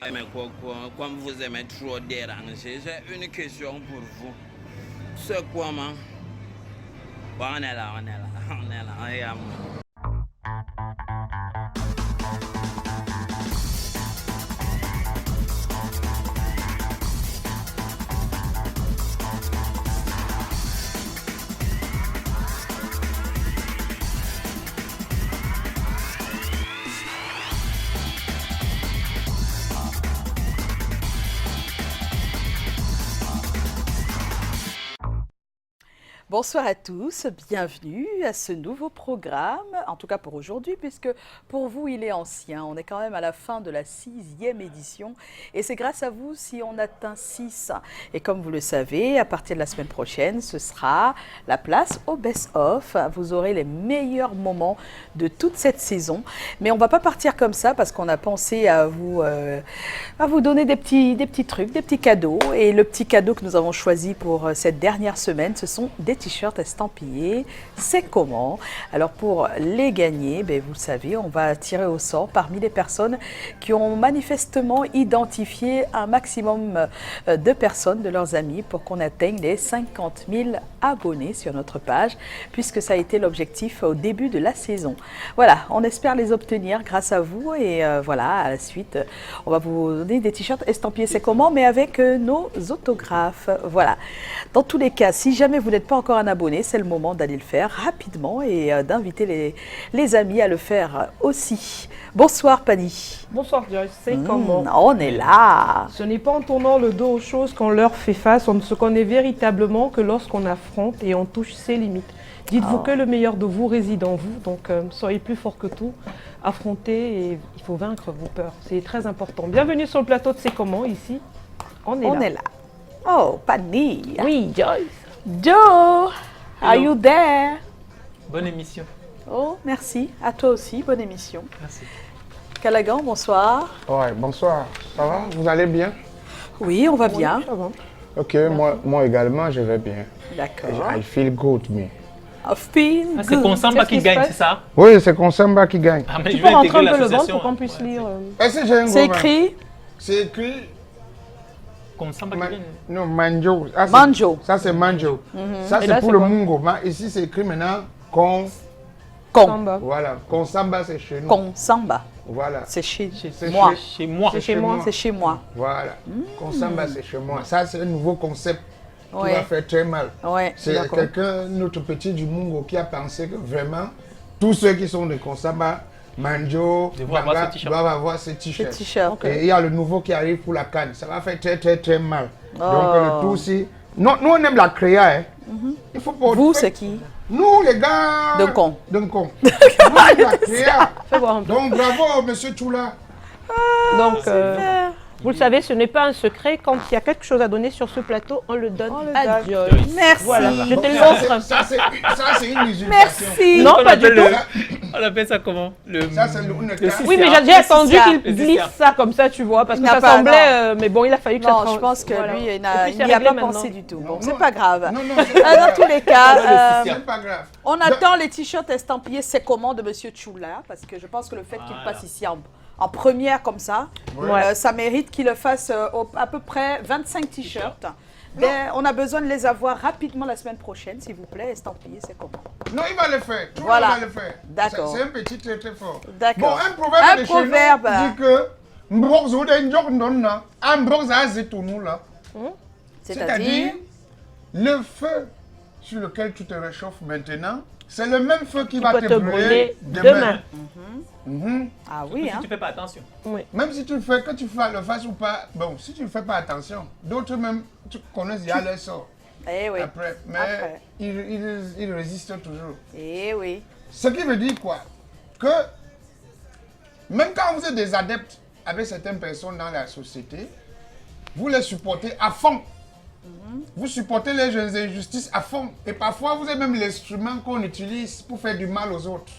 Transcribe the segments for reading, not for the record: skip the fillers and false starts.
Mais comme vous aimez trop déranger, j'ai une question pour vous. C'est quoi, man? Bon, on est là, on est là, on est là, regarde-moi. Bonsoir à tous, bienvenue à ce nouveau programme, en tout cas pour aujourd'hui, puisque pour vous il est ancien. On est quand même à la fin de la 6e édition et c'est grâce à vous si on atteint 6. Et comme vous le savez, à partir de la semaine prochaine, ce sera la place au best-of. Vous aurez les meilleurs moments de toute cette saison. Mais on ne va pas partir comme ça parce qu'on a pensé à vous donner des petits trucs, des petits cadeaux. Et le petit cadeau que nous avons choisi pour cette dernière semaine, ce sont des t-shirts estampillés. C'est comment? Alors pour les gagner, vous le savez, on va tirer au sort parmi les personnes qui ont manifestement identifié un maximum de personnes, de leurs amis, pour qu'on atteigne les 50 000 abonnés sur notre page, puisque ça a été l'objectif au début de la saison. Voilà, on espère les obtenir grâce à vous et voilà, à la suite, on va vous donner des t-shirts estampillés C'est comment, mais avec nos autographes. Voilà. Dans tous les cas, si jamais vous n'êtes pas encore un abonné, c'est le moment d'aller le faire rapidement et d'inviter les amis à le faire aussi. Bonsoir Pani. Bonsoir Joyce, c'est comment? On est là. Ce n'est pas en tournant le dos aux choses qu'on leur fait face, on ne se connaît véritablement que lorsqu'on affronte et on touche ses limites. Dites-vous que le meilleur de vous réside en vous, donc soyez plus fort que tout, affrontez et il faut vaincre vos peurs, c'est très important. Bienvenue sur le plateau de C'est comment ici, on est là. Oh, Pani. Oui, Joyce. Joe, are you there? Bonne émission. Oh, merci. À toi aussi, bonne émission. Merci. Callaghan, bonsoir. Ouais, bonsoir. Ça va? Vous allez bien? Oui, on va bien. Ça va. Ok, moi également, je vais bien. D'accord. I feel good, me. C'est Consamba qui gagne, c'est ça? Oui, c'est Consamba qui gagne. Ah, mais Tu je peux vais rentrer intégrer un peu le ventre l'association. pour qu'on puisse lire. Est-ce que j'ai un C'est gros écrit C'est écrit... Consamba qui gagne. Non, Manjo. Ah, Manjo. Ça, c'est Manjo. Ça, Et c'est là, pour c'est le quoi? Mungo. Ici, c'est écrit maintenant Con. Samba. Voilà, Consamba, c'est chez nous. Consamba. Voilà. C'est chez C'est moi. Chez moi. C'est chez moi. C'est chez moi. Voilà. Consamba, c'est chez moi. Ça, c'est un nouveau concept qui Ouais. va faire très mal. Ouais. C'est D'accord. quelqu'un, notre petit du Mungo, qui a pensé que vraiment, tous ceux qui sont de Consamba, Manjo, Devront avoir Banga, ce t-shirt. doivent avoir ces Ce t-shirts. t-shirt. Et il y a le nouveau qui arrive pour la canne. Ça va faire très très très mal. Oh. Donc le tout aussi. Non, nous on aime la créa. Hein. Il faut pas. Vous, c'est qui? Nous les gars. D'un con. D'un con. Nous on aime la créa. Fais voir un peu. Donc bravo monsieur Choula. Donc, vous le savez, ce n'est pas un secret. Quand il y a quelque chose à donner sur ce plateau, on le donne à donne. Joyce. Merci. Voilà, je te Ça, l'offre. c'est une usurpation. Merci. Non, On pas du appelle tout. On appelle ça comment? Ça c'est une carte. Oui, mais j'ai attendu ça. qu'il glisse ça comme ça, tu vois, parce Il que n'a ça pas- semblait. Mais bon, il a fallu que ça. Non, je pense que Voilà. lui, il Et n'y puis, c'est a pas réglé maintenant. pensé du tout. Bon, Non, c'est non. pas grave. Non, non, c'est pas Dans grave. tous les cas, C'est pas grave. on attend les t-shirts estampillés C'est comment de Monsieur Choula, parce que je pense que le fait qu'il passe ici en première comme ça, Ouais. ça mérite qu'il le fasse à peu près 25 t-shirts. Mais on a besoin de les avoir rapidement la semaine prochaine, s'il vous plaît, estampillés C'est comment. Non, il va le faire. Tout Voilà. va le faire. D'accord. C'est un petit très très fort. D'accord. Bon, un proverbe Un de chez proverbe. nous dit que Mbroxo de Njok Nonna, un Mbrox a Zetonou là. C'est-à-dire, le feu sur lequel tu te réchauffes maintenant, c'est le même feu qui va peut te te brûler brûler demain. demain. Ah oui, Si hein. tu fais pas attention. Même si tu fais, que tu le fasses ou pas, bon, si tu ne fais pas attention, d'autres même, tu connais déjà leur sort Eh oui. après. Mais Après. ils résistent toujours. Eh oui. Ce qui veut dire quoi? Que même quand vous êtes des adeptes avec certaines personnes dans la société, vous les supportez à fond. Vous supportez les injustices à fond. Et parfois, vous êtes même l'instrument qu'on utilise pour faire du mal aux autres.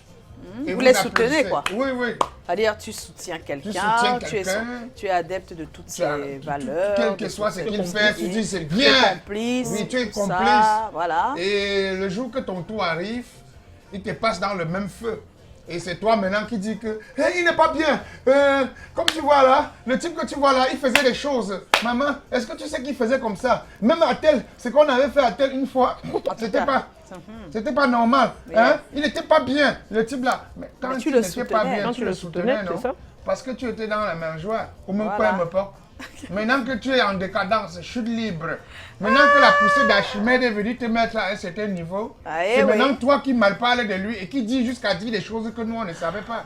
Et Vous les soutenez, applaudissez. quoi. Oui, oui. C'est-à-dire, tu soutiens quelqu'un, soutiens tu es, quelqu'un. tu es adepte de toutes Tu as- ses valeurs. Quel de que soit toutes ce ses qu'il fait, tu complices. dis c'est Tu es bien. complice. Oui, tu es tout complice. ça, voilà. Et le jour que ton tour arrive, il te passe dans le même feu. Et c'est toi maintenant qui dis que hey, il n'est pas bien. Comme tu vois là, le type que tu vois là, il faisait des choses. Maman, est-ce que tu sais qu'il faisait comme ça? Même à tel, ce qu'on avait fait à tel une fois, c'était pas normal. Hein? Il n'était pas bien, le type là. Mais quand tu n'étais pas bien, quand tu le soutenais, non? ça? Parce que tu étais dans la même joie. Ou même quoi, me pas. Maintenant que tu es en décadence, chute libre. Maintenant que la poussée d'Archimède est venue te mettre à un certain niveau, c'est maintenant toi qui mal parles de lui et qui dis jusqu'à dire des choses que nous on ne savait pas.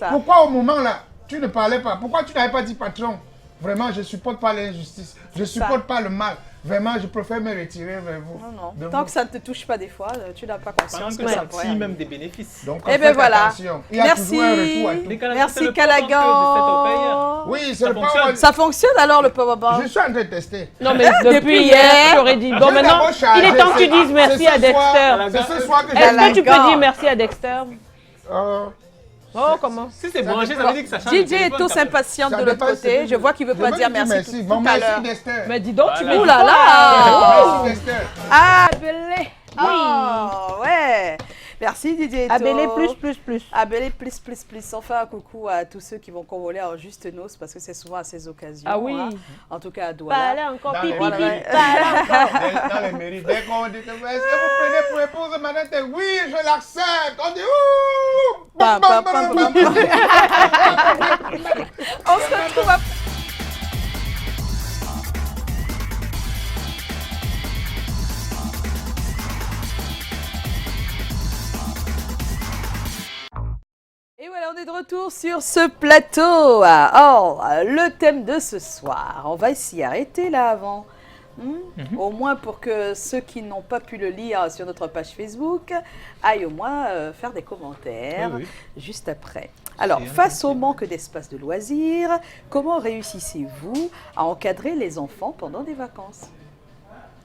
Pourquoi au moment là, tu ne parlais pas? Pourquoi tu n'avais pas dit patron? Vraiment, je ne supporte pas l'injustice. Je ne supporte pas le mal. Vraiment, je préfère me retirer vers vous. Non. Tant que ça ne te touche pas des fois, tu n'as pas conscience que ça pourrait. même des bénéfices. Donc, eh bien voilà. Attention. Il y a toujours un retour à tout. Merci Callaghan. Oui, c'est le power. Ça fonctionne alors le powerbank? Je suis en train de tester. Non mais depuis hier, j'aurais dit. Bon maintenant, il est temps que tu dises merci à Dexter. C'est ce soir que Est-ce que tu peux dire merci à Dexter? Oh, comment? Si c'est branché, ça veut dire que ça change. DJ est tous impatient de l'autre côté. Je vois qu'il ne veut pas dire merci tout à l'heure. Mais dis donc, tu veux. Ouh là là! Merci Dexter. Abelé! Oh, ouais! Merci Didier. Abelé plus. Abelé plus. Enfin, un coucou à tous ceux qui vont convoler en juste noces parce que c'est souvent à ces occasions. Ah oui. Hein. En tout cas à Douala. Pas encore, pipi, pipi. Dans les mairies, dès qu'on dit que est-ce que vous prenez pour épouse Manette? Oui, je l'accepte. On dit ouh! Bam, bam, bam, bam. On se retrouve après. Et voilà, on est de retour sur ce plateau. Or, le thème de ce soir, on va s'y arrêter là avant. Au moins pour que ceux qui n'ont pas pu le lire sur notre page Facebook aillent au moins faire des commentaires juste après. Alors, face au manque d'espace de loisirs, comment réussissez-vous à encadrer les enfants pendant des vacances?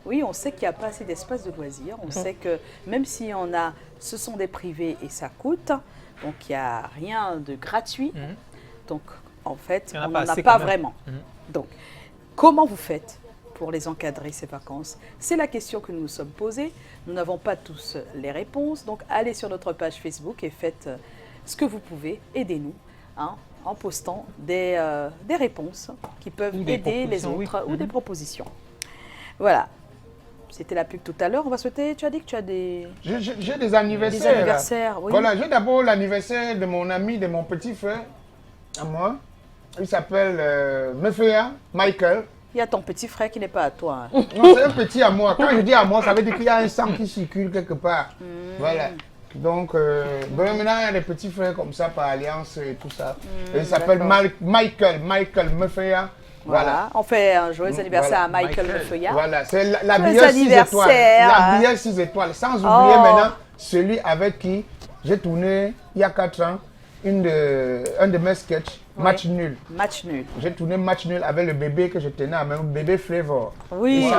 Oui, on sait qu'il n'y a pas assez d'espace de loisirs. On sait que même si on a, ce sont des privés et ça coûte. Donc, il n'y a rien de gratuit. Donc, en fait, on n'en a pas vraiment. Donc, comment vous faites pour les encadrer, ces vacances? C'est la question que nous nous sommes posée. Nous n'avons pas tous les réponses. Donc, allez sur notre page Facebook et faites ce que vous pouvez. Aidez-nous en postant des réponses qui peuvent aider les autres ou des propositions. Voilà. C'était la pub tout à l'heure. On va souhaiter, tu as dit que tu as des... J'ai des anniversaires. Des anniversaires, oui. Voilà, j'ai d'abord l'anniversaire de mon ami, de mon petit frère, à moi. Il s'appelle Mefea, Michael. Il y a ton petit frère qui n'est pas à toi. Non, c'est un petit à moi. Quand je dis à moi, ça veut dire qu'il y a un sang qui circule quelque part. Voilà. Donc, maintenant, il y a des petits frères comme ça par alliance et tout ça. Et il s'appelle Michael Mefea. Voilà. On fait un joyeux anniversaire à Michael Mefea. Voilà, c'est la bière 6 étoiles. La bière 6 étoiles. Sans oublier maintenant celui avec qui j'ai tourné il y a 4 ans un de mes sketchs, Match Nul. Match Nul. J'ai tourné Match Nul avec le bébé que je tenais à même, bébé Flavor. Oui.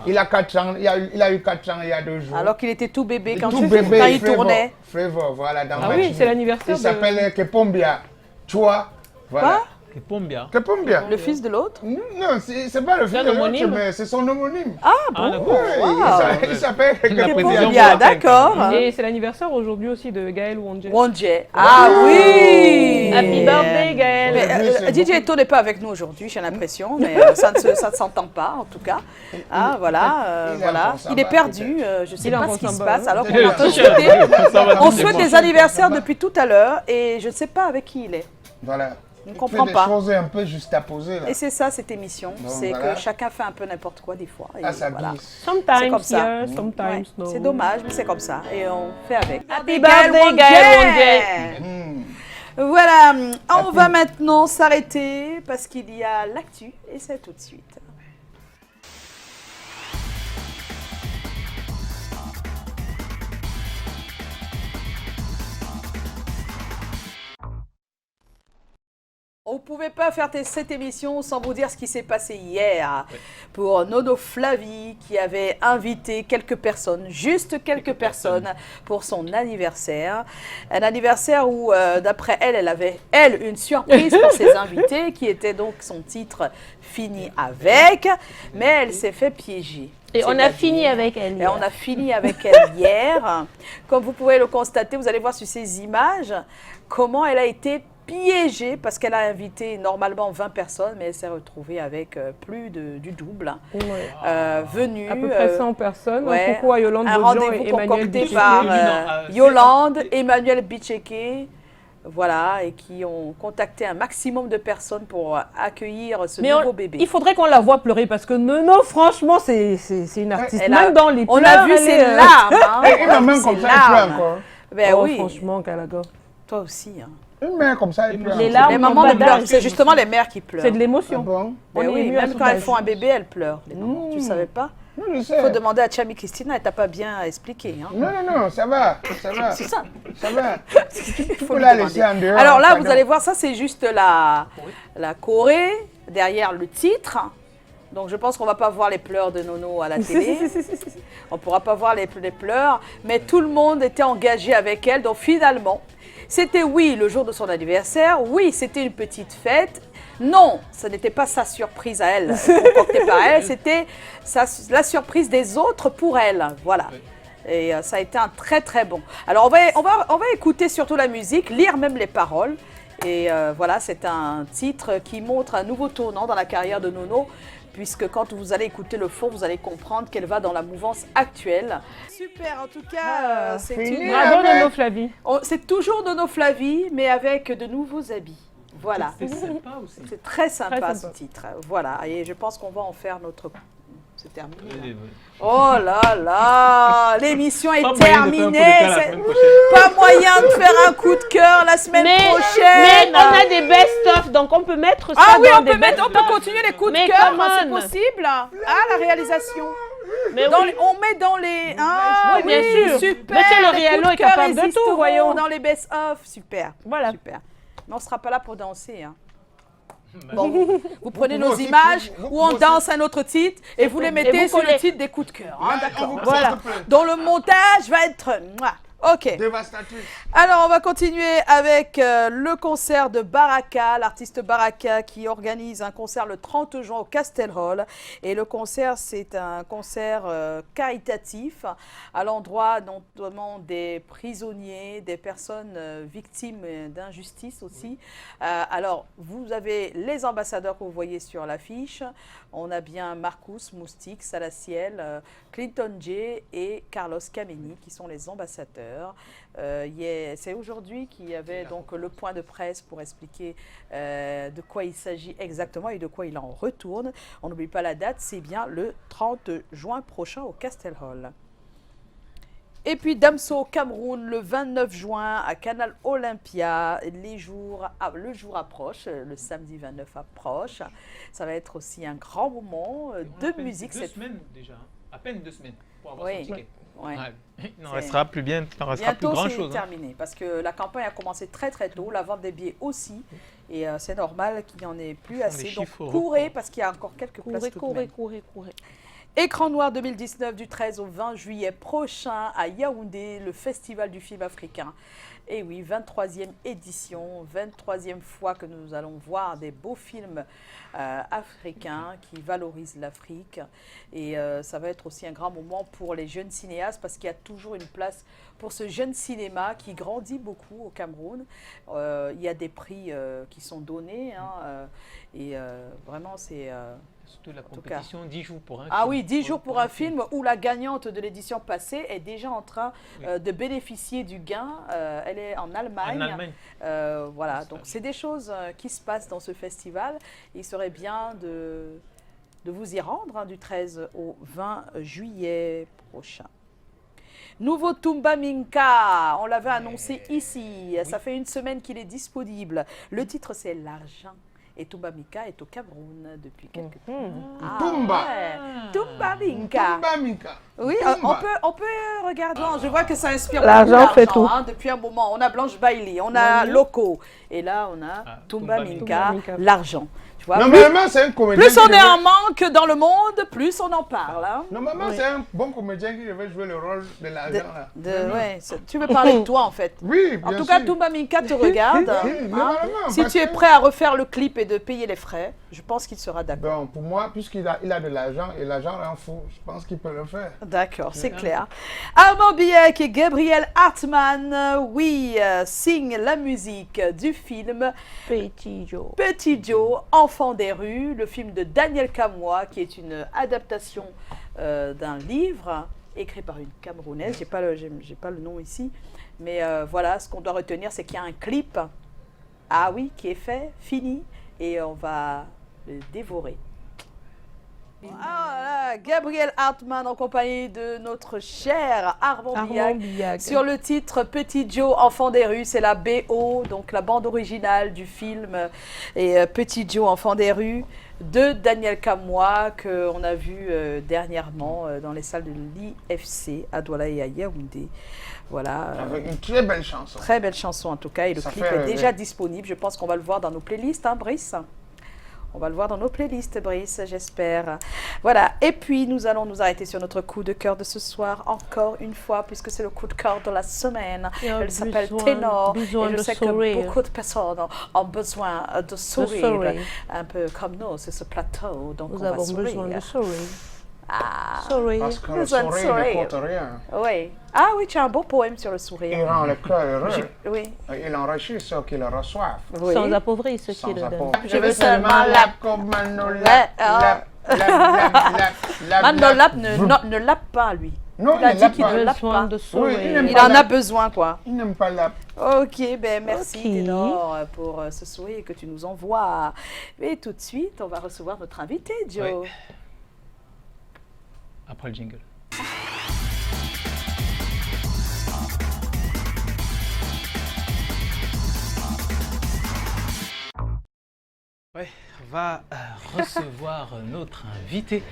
Il a 4 ans, il a eu 4 ans il y a 2 jours. Alors qu'il était tout bébé quand il tournait. Flavor, voilà, dans Match Nul. Ah oui, c'est l'anniversaire. Il s'appelle Kepombia. Toi, voilà. Quoi? Kepombia. Le fils de l'autre? Non, c'est pas le fils de l'autre, mais c'est son homonyme. Ah bon? Il s'appelle Kepombia, d'accord. Et c'est l'anniversaire aujourd'hui aussi de Gaël Wondje. Ah oui! Happy birthday Gaël. DJ Eto n'est pas avec nous aujourd'hui, j'ai l'impression, mais ça ne s'entend pas en tout cas. Voilà. Il est perdu, je ne sais pas ce qui se passe. Alors on souhaite des anniversaires depuis tout à l'heure et je ne sais pas avec qui il est. Voilà. On ne comprend pas. Des choses un peu juxtaposées là. Et c'est ça cette émission, c'est que chacun fait un peu n'importe quoi des fois. Ah, ça voilà. Sometimes comme ça. sometimes no. C'est dommage, mais c'est comme ça et on fait avec. Happy birthday Gaël Wondje. Voilà, on va maintenant s'arrêter parce qu'il y a l'actu et c'est tout de suite. On ne pouvait pas faire cette émission sans vous dire ce qui s'est passé hier pour Nono Flavie qui avait invité quelques personnes, juste quelques personnes pour son anniversaire. Un anniversaire où, d'après elle, elle avait, une surprise pour ses invités qui était donc son titre Fini avec, mais elle s'est fait piéger. Et on a fini avec elle. Et on a fini avec elle hier. Comme vous pouvez le constater, vous allez voir sur ces images comment elle a été piégée parce qu'elle a invité normalement 20 personnes, mais elle s'est retrouvée avec plus du double venus. À peu près 100 personnes. Ouais, Coucou à Yolande un Bodjan rendez-vous et Emmanuel concocté Bicheke. par Yolande, Emmanuel Bicheke. Voilà, et qui ont contacté un maximum de personnes pour accueillir ce nouveau bébé. Il faudrait qu'on la voie pleurer parce que Nono, franchement, c'est une artiste. Même dans les pleurs, on a vu ses larmes. Hein, Une maman comme ça, elle pleure encore. Ben oh, oui. Franchement, Galaga. Toi aussi. Hein. Une mère comme ça, elle pleure. Les larmes Les mamans ne pleurent, c'est justement les mères qui pleurent. C'est de l'émotion. Bon. Ben oui, même quand elles font un bébé, elles pleurent. Les mamans. Tu ne savais pas? Non, je Il sais. faut demander à Chami Christina, elle t'a pas bien expliqué. Hein. Non, ça va. C'est ça. Ça va. Il faut la laisser en dehors. Alors là, pardon. vous allez voir, ça c'est juste la choré, derrière le titre. Donc je pense qu'on ne va pas voir les pleurs de Nono à la télé. On ne pourra pas voir les pleurs. Mais tout le monde était engagé avec elle. Donc finalement, c'était oui le jour de son anniversaire. Oui, c'était une petite fête. Non, ce n'était pas sa surprise à elle, concoctée par elle. C'était la surprise des autres pour elle. Voilà. Et ça a été un très très bon. Alors on va écouter surtout la musique, lire même les paroles. Et voilà, c'est un titre qui montre un nouveau tournant dans la carrière de Nono, puisque quand vous allez écouter le fond, vous allez comprendre qu'elle va dans la mouvance actuelle. Super, en tout cas, c'est une... Bravo Nono Flavie. C'est toujours Nono Flavie, mais avec de nouveaux habits. Voilà. C'est sympa aussi. C'est très sympa, Très ce sympa. titre. Voilà, et je pense qu'on va en faire notre... C'est terminé. Oui. Oh là là, l'émission est Pas moyen de faire un coup de terminée. cœur la C'est semaine prochaine. pas moyen de faire un coup de cœur la semaine Mais prochaine. on a des best-of, donc on peut mettre ça Ah oui, dans on des peut best-of. continuer les coups de Mais cœur, come c'est on. possible. Ah, la réalisation. Mais Dans oui. les- on met dans les... Ah Oui, bien sûr. super. Monsieur les Loriello coups de est cœur capable de tout, existeront voyons. dans les best-of, super. Voilà. Super. Mais on ne sera pas là pour danser. Hein. Bah, Bon, vous prenez pouvez nos aussi- images vous où on pouvez danse un autre titre et vous les mettez vous sur le collez. titre des coups de cœur. Hein, Là, d'accord. on vous Voilà. porte plainte. Dont le montage va être... Mouah. Ok. Dévastatrice. Alors, on va continuer avec le concert de Baraka, l'artiste Baraka qui organise un concert le 30 juin au Castel Hall. Et le concert, c'est un concert caritatif à l'endroit notamment des prisonniers, des personnes victimes d'injustice aussi. Alors, vous avez les ambassadeurs que vous voyez sur l'affiche. On a bien Marcus Moustique, Salaciel, Clinton J et Carlos Kameni qui sont les ambassadeurs. C'est aujourd'hui qu'il y avait donc le point de presse pour expliquer de quoi il s'agit exactement et de quoi il en retourne. On n'oublie pas la date, c'est bien le 30 juin prochain au Castel Hall. Et puis Damso au Cameroun le 29 juin à Canal Olympia. Le jour approche, le samedi 29 approche. Ça va être aussi un grand moment de musique. 2 semaines déjà, hein. À peine 2 semaines pour avoir Oui. son ticket. Ouais. Ouais. Il n'en C'est- restera plus bien, il n'en restera plus Bientôt, grand c'est chose. terminé parce que la campagne a commencé très très tôt, la vente des billets aussi, et c'est normal qu'il n'y en ait plus Ce sont assez. des Donc chiffres courez records. parce qu'il y a encore quelques places tout de Courez, même. courez. Écran noir 2019 du 13 au 20 juillet prochain à Yaoundé, le festival du film africain. Et oui, 23e édition, 23e fois que nous allons voir des beaux films africains qui valorisent l'Afrique. Et ça va être aussi un grand moment pour les jeunes cinéastes parce qu'il y a toujours une place pour ce jeune cinéma qui grandit beaucoup au Cameroun. Il y a des prix qui sont donnés hein, et vraiment c'est... Surtout la tout cas. compétition, 10 jours pour un film. Ah oui, 10 jours pour un film où la gagnante de l'édition passée est déjà en train de bénéficier du gain. Elle est en Allemagne. En Allemagne. Voilà, donc c'est des choses qui se passent dans ce festival. Il serait bien de vous y rendre hein, du 13 au 20 juillet prochain. Nouveau Tumba Minka, on l'avait annoncé ici. Ça fait une semaine qu'il est disponible. Le titre c'est L'argent. Et Tumba Minka est au Cameroun depuis quelques temps. Tumba. ouais. Tumba Minka. Tumba Minka. Oui, Toumba. on peut regarder. Je vois que ça inspire L'argent beaucoup fait tout. depuis un moment. On a Blanche Bailey, on a Loco. Et là, on a Toumba Toumba Minka, Minka. l'argent. Tu vois, Normalement, c'est un comédien. plus on qui est en devait- manque dans le monde, plus on en parle. Hein. Normalement, c'est un bon comédien qui devait jouer le rôle de l'argent. là. Ouais, tu veux parler de toi, en fait. Oui, En bien tout cas, sûr. Toumba Minka te regarde. Oui, hein. normalement, Si parce tu es que- prêt à refaire le clip et de payer les frais, je pense qu'il sera d'accord. Bon, pour moi, puisqu'il a de l'argent et l'argent rend fou, je pense qu'il peut le faire. D'accord, c'est clair. Armand Biek et Gabriel Hartmann, signent la musique du film Petit Joe. Petit Joe, Enfant des rues, le film de Daniel Kamoua, qui est une adaptation d'un livre écrit par une Camerounaise. J'ai pas le nom ici, mais voilà, ce qu'on doit retenir, c'est qu'il y a un clip, qui est fait, fini, et on va le dévorer. Voilà, Gabriel Hartmann en compagnie de notre cher Armand Biak. Biak. Sur le titre Petit Joe, Enfant des rues, c'est la BO, donc la bande originale du film. Et Petit Joe, Enfant des rues, de Daniel Kamoua, qu'on a vu dernièrement dans les salles de l'IFC à Douala et à Yaoundé. Voilà. Avec une très belle chanson. Très belle chanson en tout cas. Et le Ça clip fait est rêver. déjà disponible. Je pense qu'on va le voir dans nos playlists, hein, Brice? On va le voir dans nos playlists, Brice, j'espère. Voilà. Et puis, nous allons nous arrêter sur notre coup de cœur de ce soir, encore une fois, puisque c'est le coup de cœur de la semaine. Il y a Elle s'appelle besoin- Ténor. besoin Et je de sais que sourire. beaucoup de personnes ont besoin de sourire. sourire. Un peu comme nous, c'est ce plateau. Donc, Nous on va avons sourire. besoin de sourire. Ah, Sourire. Parce que le Besoin de sourire ne sourire. coûte rien. oui. Ah oui, tu as un beau poème sur le Il sourire. rend le cœur heureux. Oui. Il enrichit ceux qui le reçoivent. Oui. Sans appauvrir ceux Sans qui le donnent. apport. Je veux seulement lap comme Manolap. Ouais, Lap, lap, lap, lap, lap, Manolap lap. ne lappe pas, lui. Non, Il a il dit lappe qu'il pas. ne lappe Besoin pas. de Oui, sourire. il n'aime Il pas en a lappe. besoin, quoi. Il n'aime pas lap. Ok, ben merci Ok. Ténor pour ce sourire que tu nous envoies. Et tout de suite, on va recevoir notre invité, Joe. Oui. Après le jingle. Ouais, on va recevoir notre invité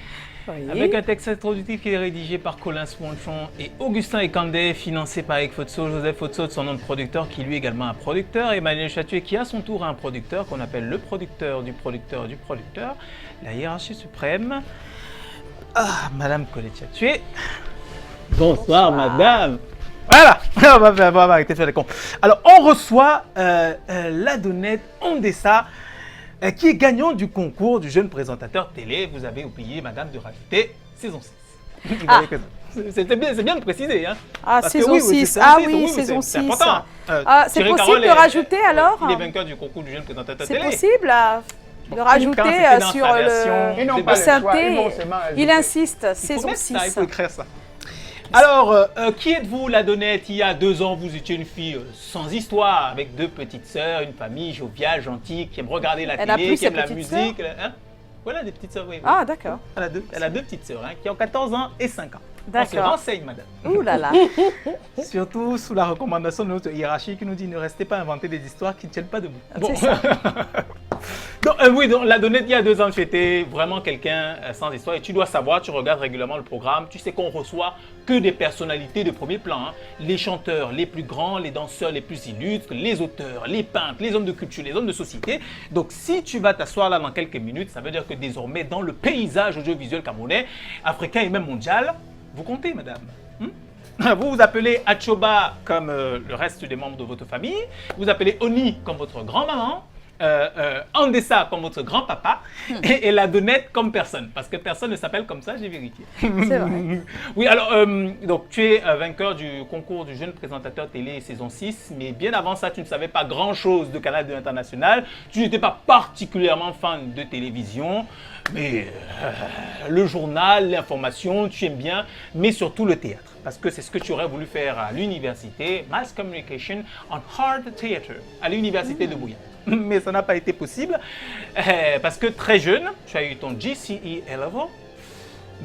Oui. avec un texte introductif qui est rédigé par Colin Sponchon et Augustin Ekandé, financé par Eric Fotso, Joseph Fotso de son nom de producteur, qui lui également un producteur, Emmanuel Chatuet qui à son tour a un producteur qu'on appelle le producteur du producteur du producteur, la hiérarchie suprême. Ah, Madame Colette Chatuet. Bonsoir, madame. Voilà, on va arrêter de faire les cons. Alors, on reçoit la Donnette Ondessa, qui est gagnant du concours du jeune présentateur télé. Vous avez oublié, madame, de rajouter saison 6. Ah. C'est bien de préciser. Hein. Ah, Parce que saison oui, 6. c'est Ah saison oui, six, saison c'est 6. important. C'est Thierry possible Carole de est- rajouter alors Il est vainqueur du concours du jeune présentateur C'est télé. possible de Quand rajouter c'était dans sur sa version- Ils n'ont le pas le choix. synthé. Ils vont seulement Il ajouter. insiste, Il faut saison mettre 6. ça, il faut écrire ça. Alors, qui êtes-vous, la Donnette? Il y a 2 ans, vous étiez une fille sans histoire, avec 2 petites sœurs, une famille joviale, gentille, qui aime regarder la Elle a télé, plus qui aime ses la petites musique. Hein? Voilà, des petites sœurs, oui. oui. Ah, d'accord. Elle a deux petites sœurs, hein, qui ont 14 ans et 5 ans. On se D'accord. renseigne, madame. Ouh là là. Surtout sous la recommandation de notre hiérarchie qui nous dit ne restez pas à inventer des histoires qui ne tiennent pas debout. C'est ça. Donc, oui, donc, la Donnette, il y a 2 ans, tu étais vraiment quelqu'un sans histoire et tu dois savoir, tu regardes régulièrement le programme, tu sais qu'on reçoit que des personnalités de premier plan. Hein. Les chanteurs les plus grands, les danseurs les plus illustres, les auteurs, les peintres, les hommes de culture, les hommes de société. Donc, si tu vas t'asseoir là dans quelques minutes, ça veut dire que désormais, dans le paysage audiovisuel camerounais, africain et même mondial, vous comptez, madame. Vous vous appelez Achoba comme le reste des membres de votre famille. Vous appelez Oni comme votre grand-maman. Ondessa comme votre grand-papa. Et la Donnette comme personne. Parce que personne ne s'appelle comme ça, j'ai vérifié. C'est vrai. Oui, alors, donc tu es vainqueur du concours du jeune présentateur télé saison 6. Mais bien avant ça, tu ne savais pas grand-chose de Canal 2 International. Tu n'étais pas particulièrement fan de télévision. Mais le journal, l'information, tu aimes bien. Mais surtout le théâtre. Parce que c'est ce que tu aurais voulu faire à l'université, Mass Communication on Hard Theatre, à l'université de Bouillon. Mais ça n'a pas été possible parce que très jeune, tu as eu ton GCE A-Level,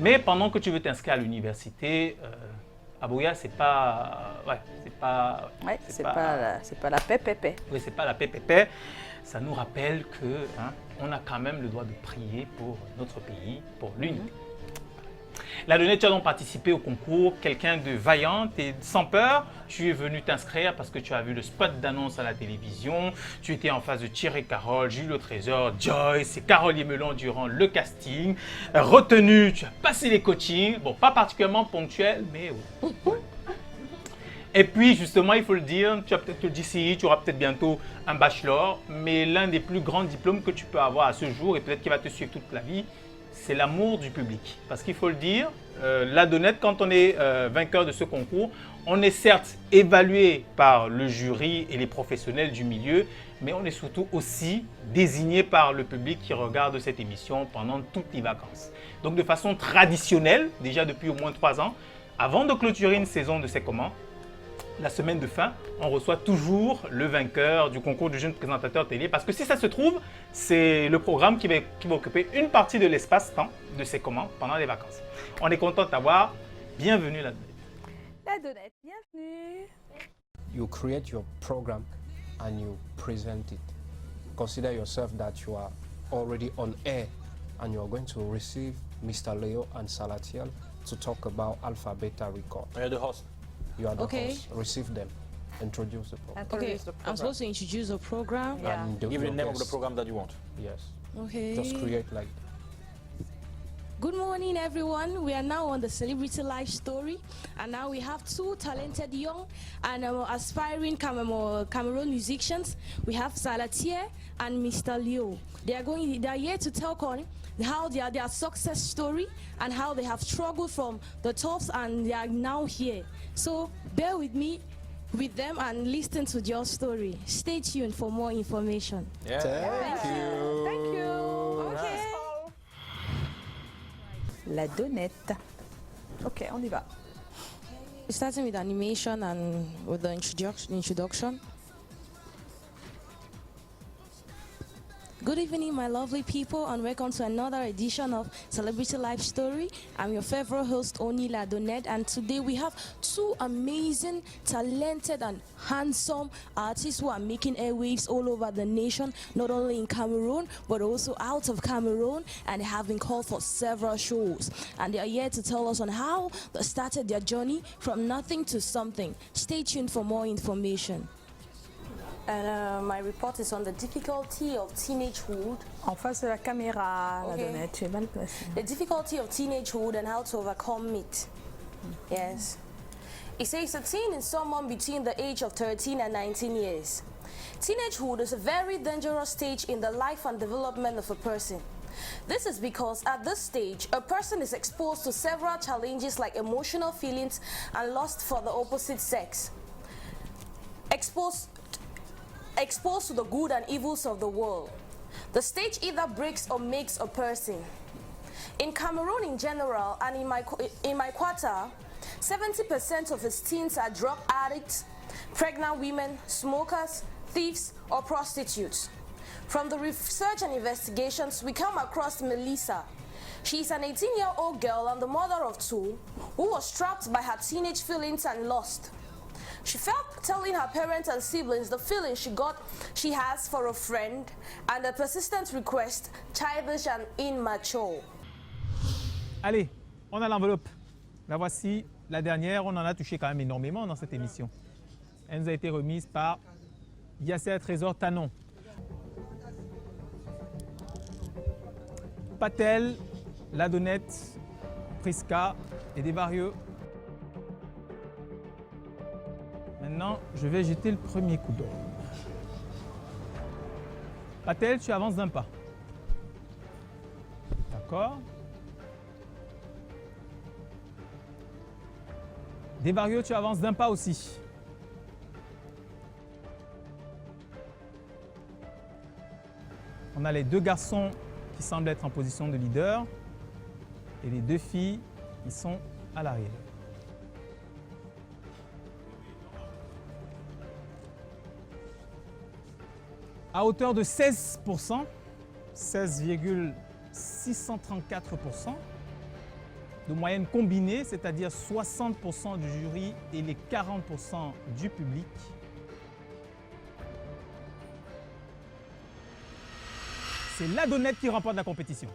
mais pendant que tu veux t'inscrire à l'université, à Bouillon, c'est pas... Ouais, c'est pas... Ouais, c'est pas la paix. Oui, c'est pas la paix. Ça nous rappelle que on a quand même le droit de prier pour notre pays, pour l'unité. Ladonnette, tu as donc participé au concours, quelqu'un de vaillant et sans peur. Tu es venu t'inscrire parce que tu as vu le spot d'annonce à la télévision. Tu étais en face de Thierry Carole, Jules Le Trésor, Joyce et Carole Melon durant le casting. Retenu, tu as passé les coachings. Bon, pas particulièrement ponctuel, mais oui. Et puis, justement, il faut le dire, tu as peut-être le DCI, tu auras peut-être bientôt un bachelor, mais l'un des plus grands diplômes que tu peux avoir à ce jour, et peut-être qu'il va te suivre toute la vie, c'est l'amour du public. Parce qu'il faut le dire, Ladonnette, quand on est vainqueur de ce concours, on est certes évalué par le jury et les professionnels du milieu, mais on est surtout aussi désigné par le public qui regarde cette émission pendant toutes les vacances. Donc, de façon traditionnelle, déjà depuis au moins 3 ans, avant de clôturer une saison de C'est comment, la semaine de fin, on reçoit toujours le vainqueur du concours du jeune présentateur télé. Parce que si ça se trouve, c'est le programme qui va occuper une partie de l'espace-temps de C'est comment pendant les vacances. On est content de t'avoir. Bienvenue Ladonnette. Ladonnette, bienvenue. You create your program and you present it. Consider yourself that you are already on air and you are going to receive Mr. Leo and Salatiel to talk about Alpha Beta Record. You're the host. You are the Okay. host. Receive them. Introduce the program. Okay, I'm supposed to introduce the program. Yeah. And Give the your name of the guests. program that you want. Yes. Okay. Just create like Good morning, everyone. We are now on the Celebrity Life Story, and now we have 2 talented young and aspiring Cameroon musicians. We have Salatiel and Mr. Leo. They are here to tell how their success story and how they have struggled from the tops, and they are now here. So bear with me with them and listen to your story. Stay tuned for more information. Yeah. Thank you. Okay. Ladonnette. Ok, on y va. Starting with animation and with the introduction. Good evening, my lovely people, and welcome to another edition of Celebrity Life Story. I'm your favorite host, Oni Ladonnette, and today we have 2 amazing, talented, and handsome artists who are making airwaves all over the nation, not only in Cameroon, but also out of Cameroon, and have been called for several shows. And they are here to tell us on how they started their journey from nothing to something. Stay tuned for more information. And my report is on the difficulty of teenagehood. En face de la caméra, Ok. Ladonnette, tu es mal placée. The difficulty of teenagehood and how to overcome it. Yes. It says a teen is someone between the age of 13 and 19 years. Teenagehood is a very dangerous stage in the life and development of a person. This is because at this stage, a person is exposed to several challenges like emotional feelings and lust for the opposite sex. Exposed to the good and evils of the world. The stage either breaks or makes a person. In Cameroon in general and in my quarter, 70% of its teens are drug addicts, pregnant women, smokers, thieves, or prostitutes. From the research and investigations, we come across Melissa. She's an 18-year-old girl and the mother of 2 who was trapped by her teenage feelings and lust. She felt telling her parents and siblings the feeling she has for a friend and a persistent request, childish and immature. Allez, on a l'enveloppe. La voici, la dernière. On en a touché quand même énormément dans cette émission. Elle nous a été remise par Yasser Trésor Tanon. Patel, Ladonnette, Prisca et Desvarieux. Maintenant, je vais jeter le premier coup d'œil. Patel, tu avances d'un pas. D'accord. Desvarieux, tu avances d'un pas aussi. On a les 2 garçons qui semblent être en position de leader et les 2 filles qui sont à l'arrière. À hauteur de 16%, 16,634% de moyenne combinée, c'est-à-dire 60% du jury et les 40% du public. C'est Ladonnette qui remporte la compétition.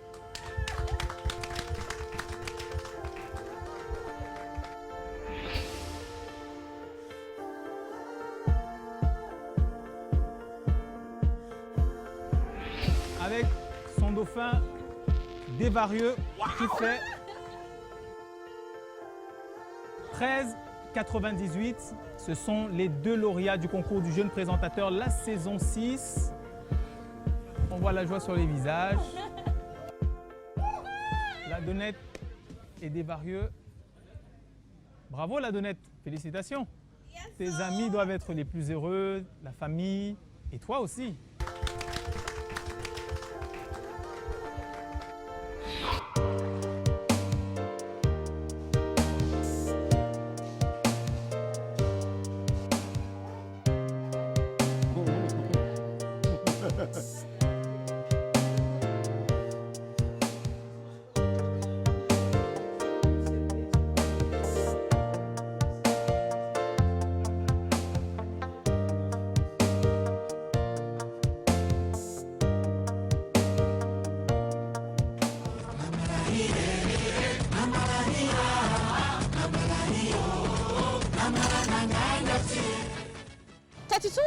dauphin, Desvarieux, qui fait 13,98. Ce sont les 2 lauréats du concours du jeune présentateur la saison 6. On voit la joie sur les visages. La Donnette et Desvarieux. Bravo la Donnette, félicitations. Tes amis doivent être les plus heureux, la famille et toi aussi.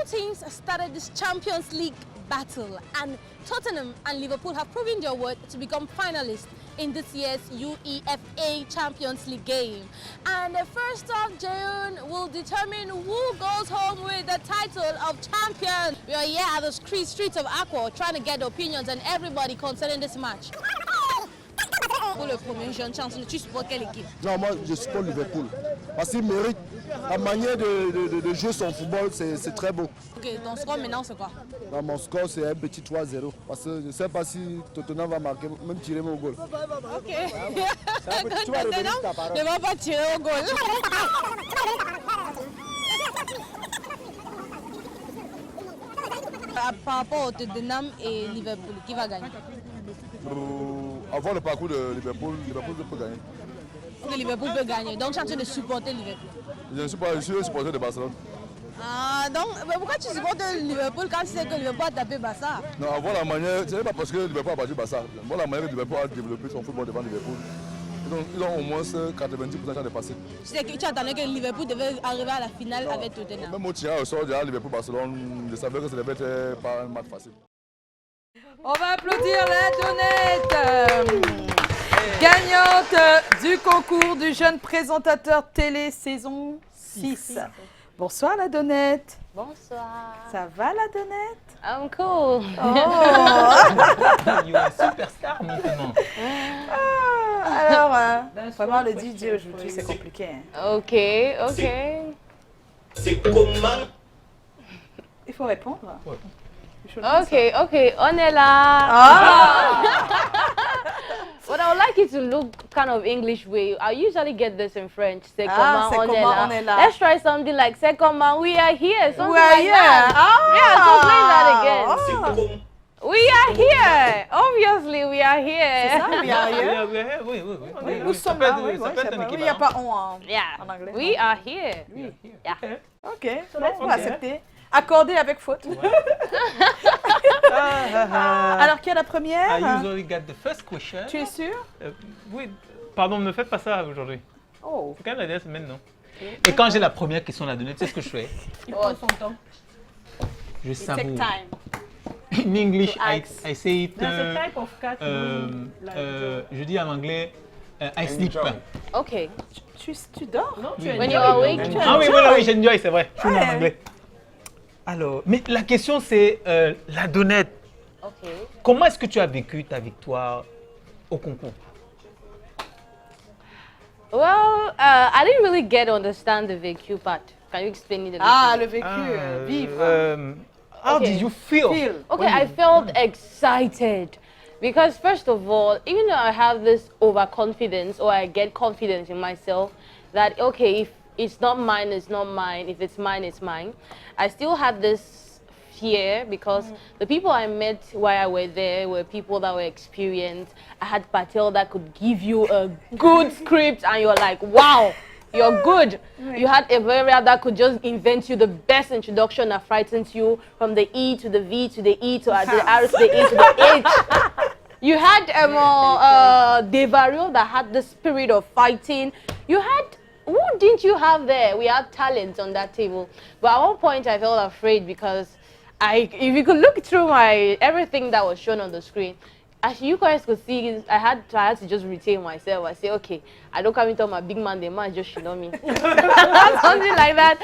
Teams started this Champions League battle, and Tottenham and Liverpool have proven their worth to become finalists in this year's UEFA Champions League game. And the first of June will determine who goes home with the title of champion. We are here at the streets of Aqua trying to get the opinions and everybody concerning this match. Pour le premier jeune chance, tu supportes quelle équipe? Non, moi je supporte Liverpool. Parce qu'il mérite. La manière de jouer son football, c'est très beau. Ok, ton score maintenant c'est quoi? Non, mon score c'est un petit 3-0. Parce que je ne sais pas si Tottenham va marquer, même tirer au goal. Ok. Tottenham ne va pas tirer au goal. Par rapport au Tottenham et Liverpool, qui va gagner? Avant le parcours de Liverpool, Liverpool peut gagner. Que Liverpool peut gagner, donc tu es en train de supporter Liverpool. Je suis un supporter de Barcelone. Ah, donc mais pourquoi tu supportes Liverpool quand tu sais que Liverpool a tapé Barça? Non, avant la manière, ce n'est pas parce que Liverpool a battu Barça. Moi, la manière que Liverpool a développé son football devant Liverpool. Donc, ils ont au moins 90% de passer. Tu sais que tu attendais que Liverpool devait arriver à la finale avec Tottenham. Même au tirage au sort de Liverpool-Barcelone, je savais que ça devait être pas un match facile. On va applaudir la Donnette, gagnante du concours du jeune présentateur télé saison 6. Bonsoir la Donnette. Bonsoir. Ça va la Donnette? I'm cool. You are a superstar maintenant. Alors, vraiment le DJ aujourd'hui c'est compliqué. Hein. Ok, ok. C'est comment? Il faut répondre. Ouais. Ok, ok, on est là. Ah! But I would like you to look kind of English way. I usually get this in French. C'est Ah, comment c'est comment on est là. Let's try something like c'est comment we are here. Something We are like here. that. Ah! Yeah, so play that again. C'est comment? We are here. Obviously, we are here. C'est ça, we are here. Oui. Oui, nous sommes là. Oui, oui, c'est pas- oui, il n'y a pas on en Yeah. anglais. We are here. Oui. Yeah. Ok, on va accepter. Accordé avec faute. Alors, qui est la première? I usually get the first question. Tu es sûr? Oui, pardon, ne faites pas ça aujourd'hui. Oh. C'est quand même la dernière semaine, non? Et quand j'ai la première question à la donner, tu sais ce que je fais? Il prend son temps. Je Take savoure. time. In English, To I ask. say it. There's a type of cat. Je dis en anglais, I sleep. Okay. Tu dors? Non, Oui. When you're awake, Ah oui, voilà, oui, j'enjoy, c'est vrai. Je suis Ouais. en anglais. Alors, mais la question c'est, la Donnette, okay. comment est-ce que tu as vécu ta victoire au concours? Well, I didn't really get to understand the VQ part. Can you explain it a little? Ah, le vécu, vivre. How Okay. did you feel? Okay, I felt excited because first of all, even though I have this overconfidence or I get confidence in myself that okay, if it's not mine, it's not mine. If it's mine, it's mine. I still had this fear because the people I met while I were there were people that were experienced. I had Patel that could give you a good script and you're like, wow. You're good. You had Everia that could just invent you the best introduction that frightens you from the E to the V to the E to the R to the E to the H. You had Devario that had the spirit of fighting. You had, who didn't you have there? We had talent on that table. But at one point I felt afraid because if you could look through everything that was shown on the screen, as you guys could see, I had to just retain myself. I say, okay, I don't come into my big man, the man just know me. Something like that.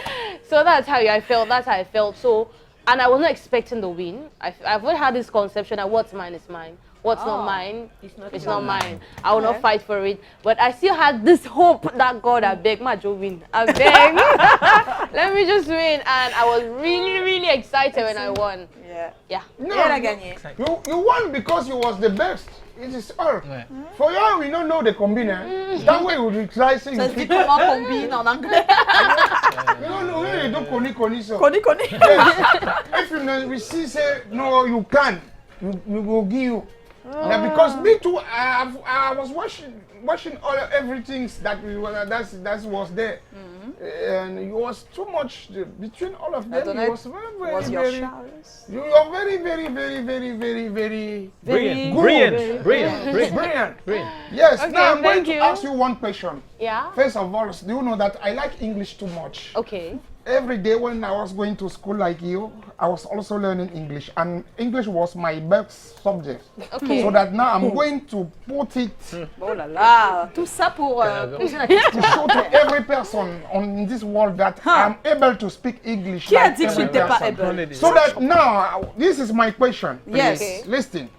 So that's how I felt. That's how I felt. So, and I was not expecting the win. I've always had this conception that what's mine is mine. What's not mine, it's not mine. I will not fight for it. But I still had this hope that God, I beg, my Joe win. I beg. Let me just win. And I was really, really excited when I won. Yeah. No, you won because you was the best. It is all. Ouais. For you, we don't know the combine. That way we try saying. Ça se dit comment combine en anglais? We don't know. We don't koni so. Koni. If we see say no, you can. We will give you. Now, because me too, I was watching all everything that was there, and it was too much between all of them. It was very you are very brilliant. Yes. Okay, now I'm going to ask you one question. Yeah. First of all, do you know that I like English too much? Okay. Every day when I was going to school like you, I was also learning English, and English was my best subject. Okay. So that now I'm going to put it. Oh là là, tout ça pour poser la question. To show to every person on this world that I'm able to speak English. Qui a dit que je n'étais pas able? So that now, this is my question. Yes. Okay. Listen.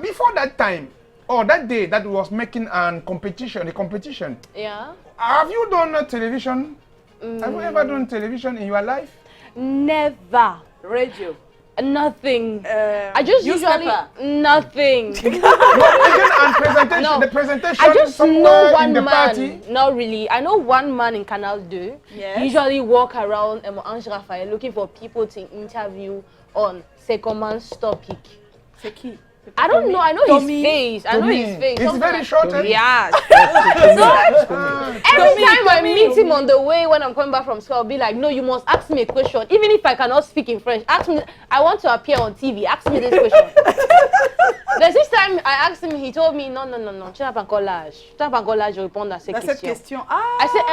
Before that time, or that day that was making a competition. Yeah. Have you done television? Have you ever done television in your life? Never. Radio? Nothing. I just usually nothing. The presentation. I just know one in the man. Party? Not really. I know one man in Canal 2. Yes. He usually walk around Ange Raphael looking for people to interview on Secoman's topic. C'est qui? I don't know. I know Tommy. His face. I know his face. It's very short. Yeah. So every time I meet him on the way when I'm coming back from school, I'll be like, no, you must ask me a question. Even if I cannot speak in French, ask me. I want to appear on TV. Ask me this question. There's this time I asked him, he told me, non, tu n'as pas encore l'âge. Tu n'as pas encore l'âge de répondre à ces questions. I said,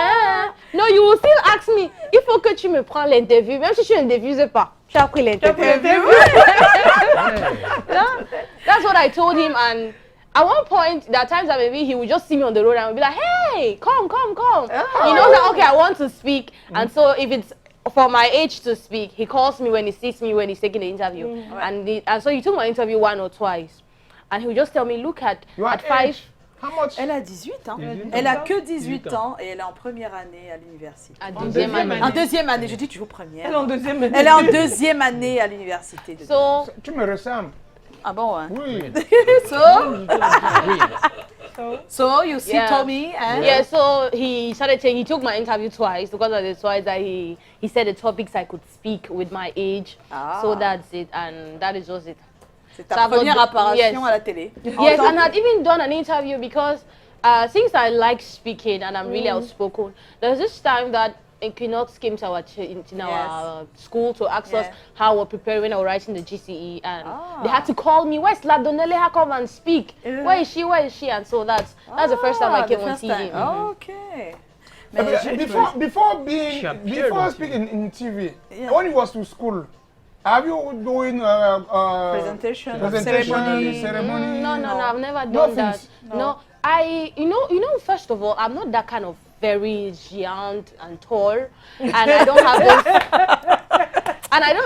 no, you will still ask me. Il faut que tu me prends l'interview, même si tu n'interviews pas. Tu as pris l'interview. That's what I told him, and at one point, there are times that maybe he would just see me on the road and would be like, hey, come. He knows that, okay, I want to speak, and so if it's for my age to speak, he calls me when he sees me when he's taking the interview. And so he took my interview 1 or twice, and he would just tell me, look at 5. How much? Elle a 18 ans. Elle a que 18 ans et elle est en première année à l'université. En deuxième année. En deuxième année, je dis toujours première. Elle est en deuxième année. Elle est en deuxième année à l'université. Tu me ressembles. Ah bon, hein? Oui. So you see Tommy and... Yeah, so he took my interview twice because of the twice that he said the topics I could speak with my age. So that's it, and that is just it. C'est ta première apparition à la télé. Yes, and I'd even done an interview because since I like speaking and I'm really outspoken, there's this time that Equinox came to our school to ask us how we're preparing when we're writing the GCE, and they had to call me, where's Ladonele, come and speak. Where is she? And so that's the first time I came on TV. Okay. Before speaking in TV, when you was to school, have you doing presentation ceremony? No, I've never done that. No, you know, first of all, I'm not that kind of very giant and tall, and I don't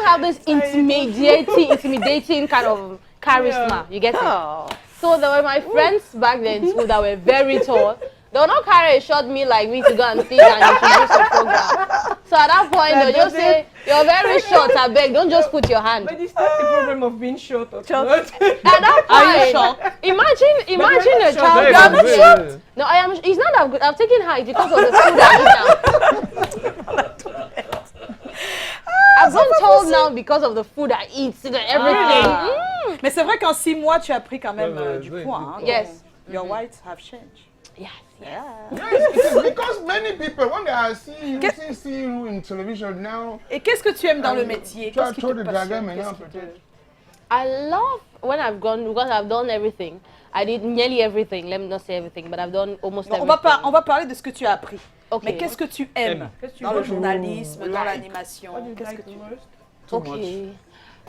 have this intimidating kind of charisma. You get it? So there were my friends back then in school that were very tall. They will not carry a short me like me to go and speak and introduce a program. So at that point, they'll just say, you're very short, I beg, don't just put your hand. But it's not the problem of being short or not. At that point, imagine a child. You are not short. No, I am. It's not that good. I've taken height because of the food I eat now. I've gone tall now because of the food I eat and everything. Mais c'est vrai qu'en 6 mois, tu as pris quand même du poids. Hein, yes. Your weight have changed. Yes. Yes, because many people, when they are see you in television now. Et qu'est-ce que tu aimes dans le métier? Qu'est-ce qui te passionne? I love when I've gone, because I've done everything. I did nearly everything. Let me not say everything, but I've done almost everything. On va parler de ce que tu as appris. Okay. Mais qu'est-ce que tu aimes dans le journalisme, dans l'animation? Qu'est-ce que tu aimes? Okay.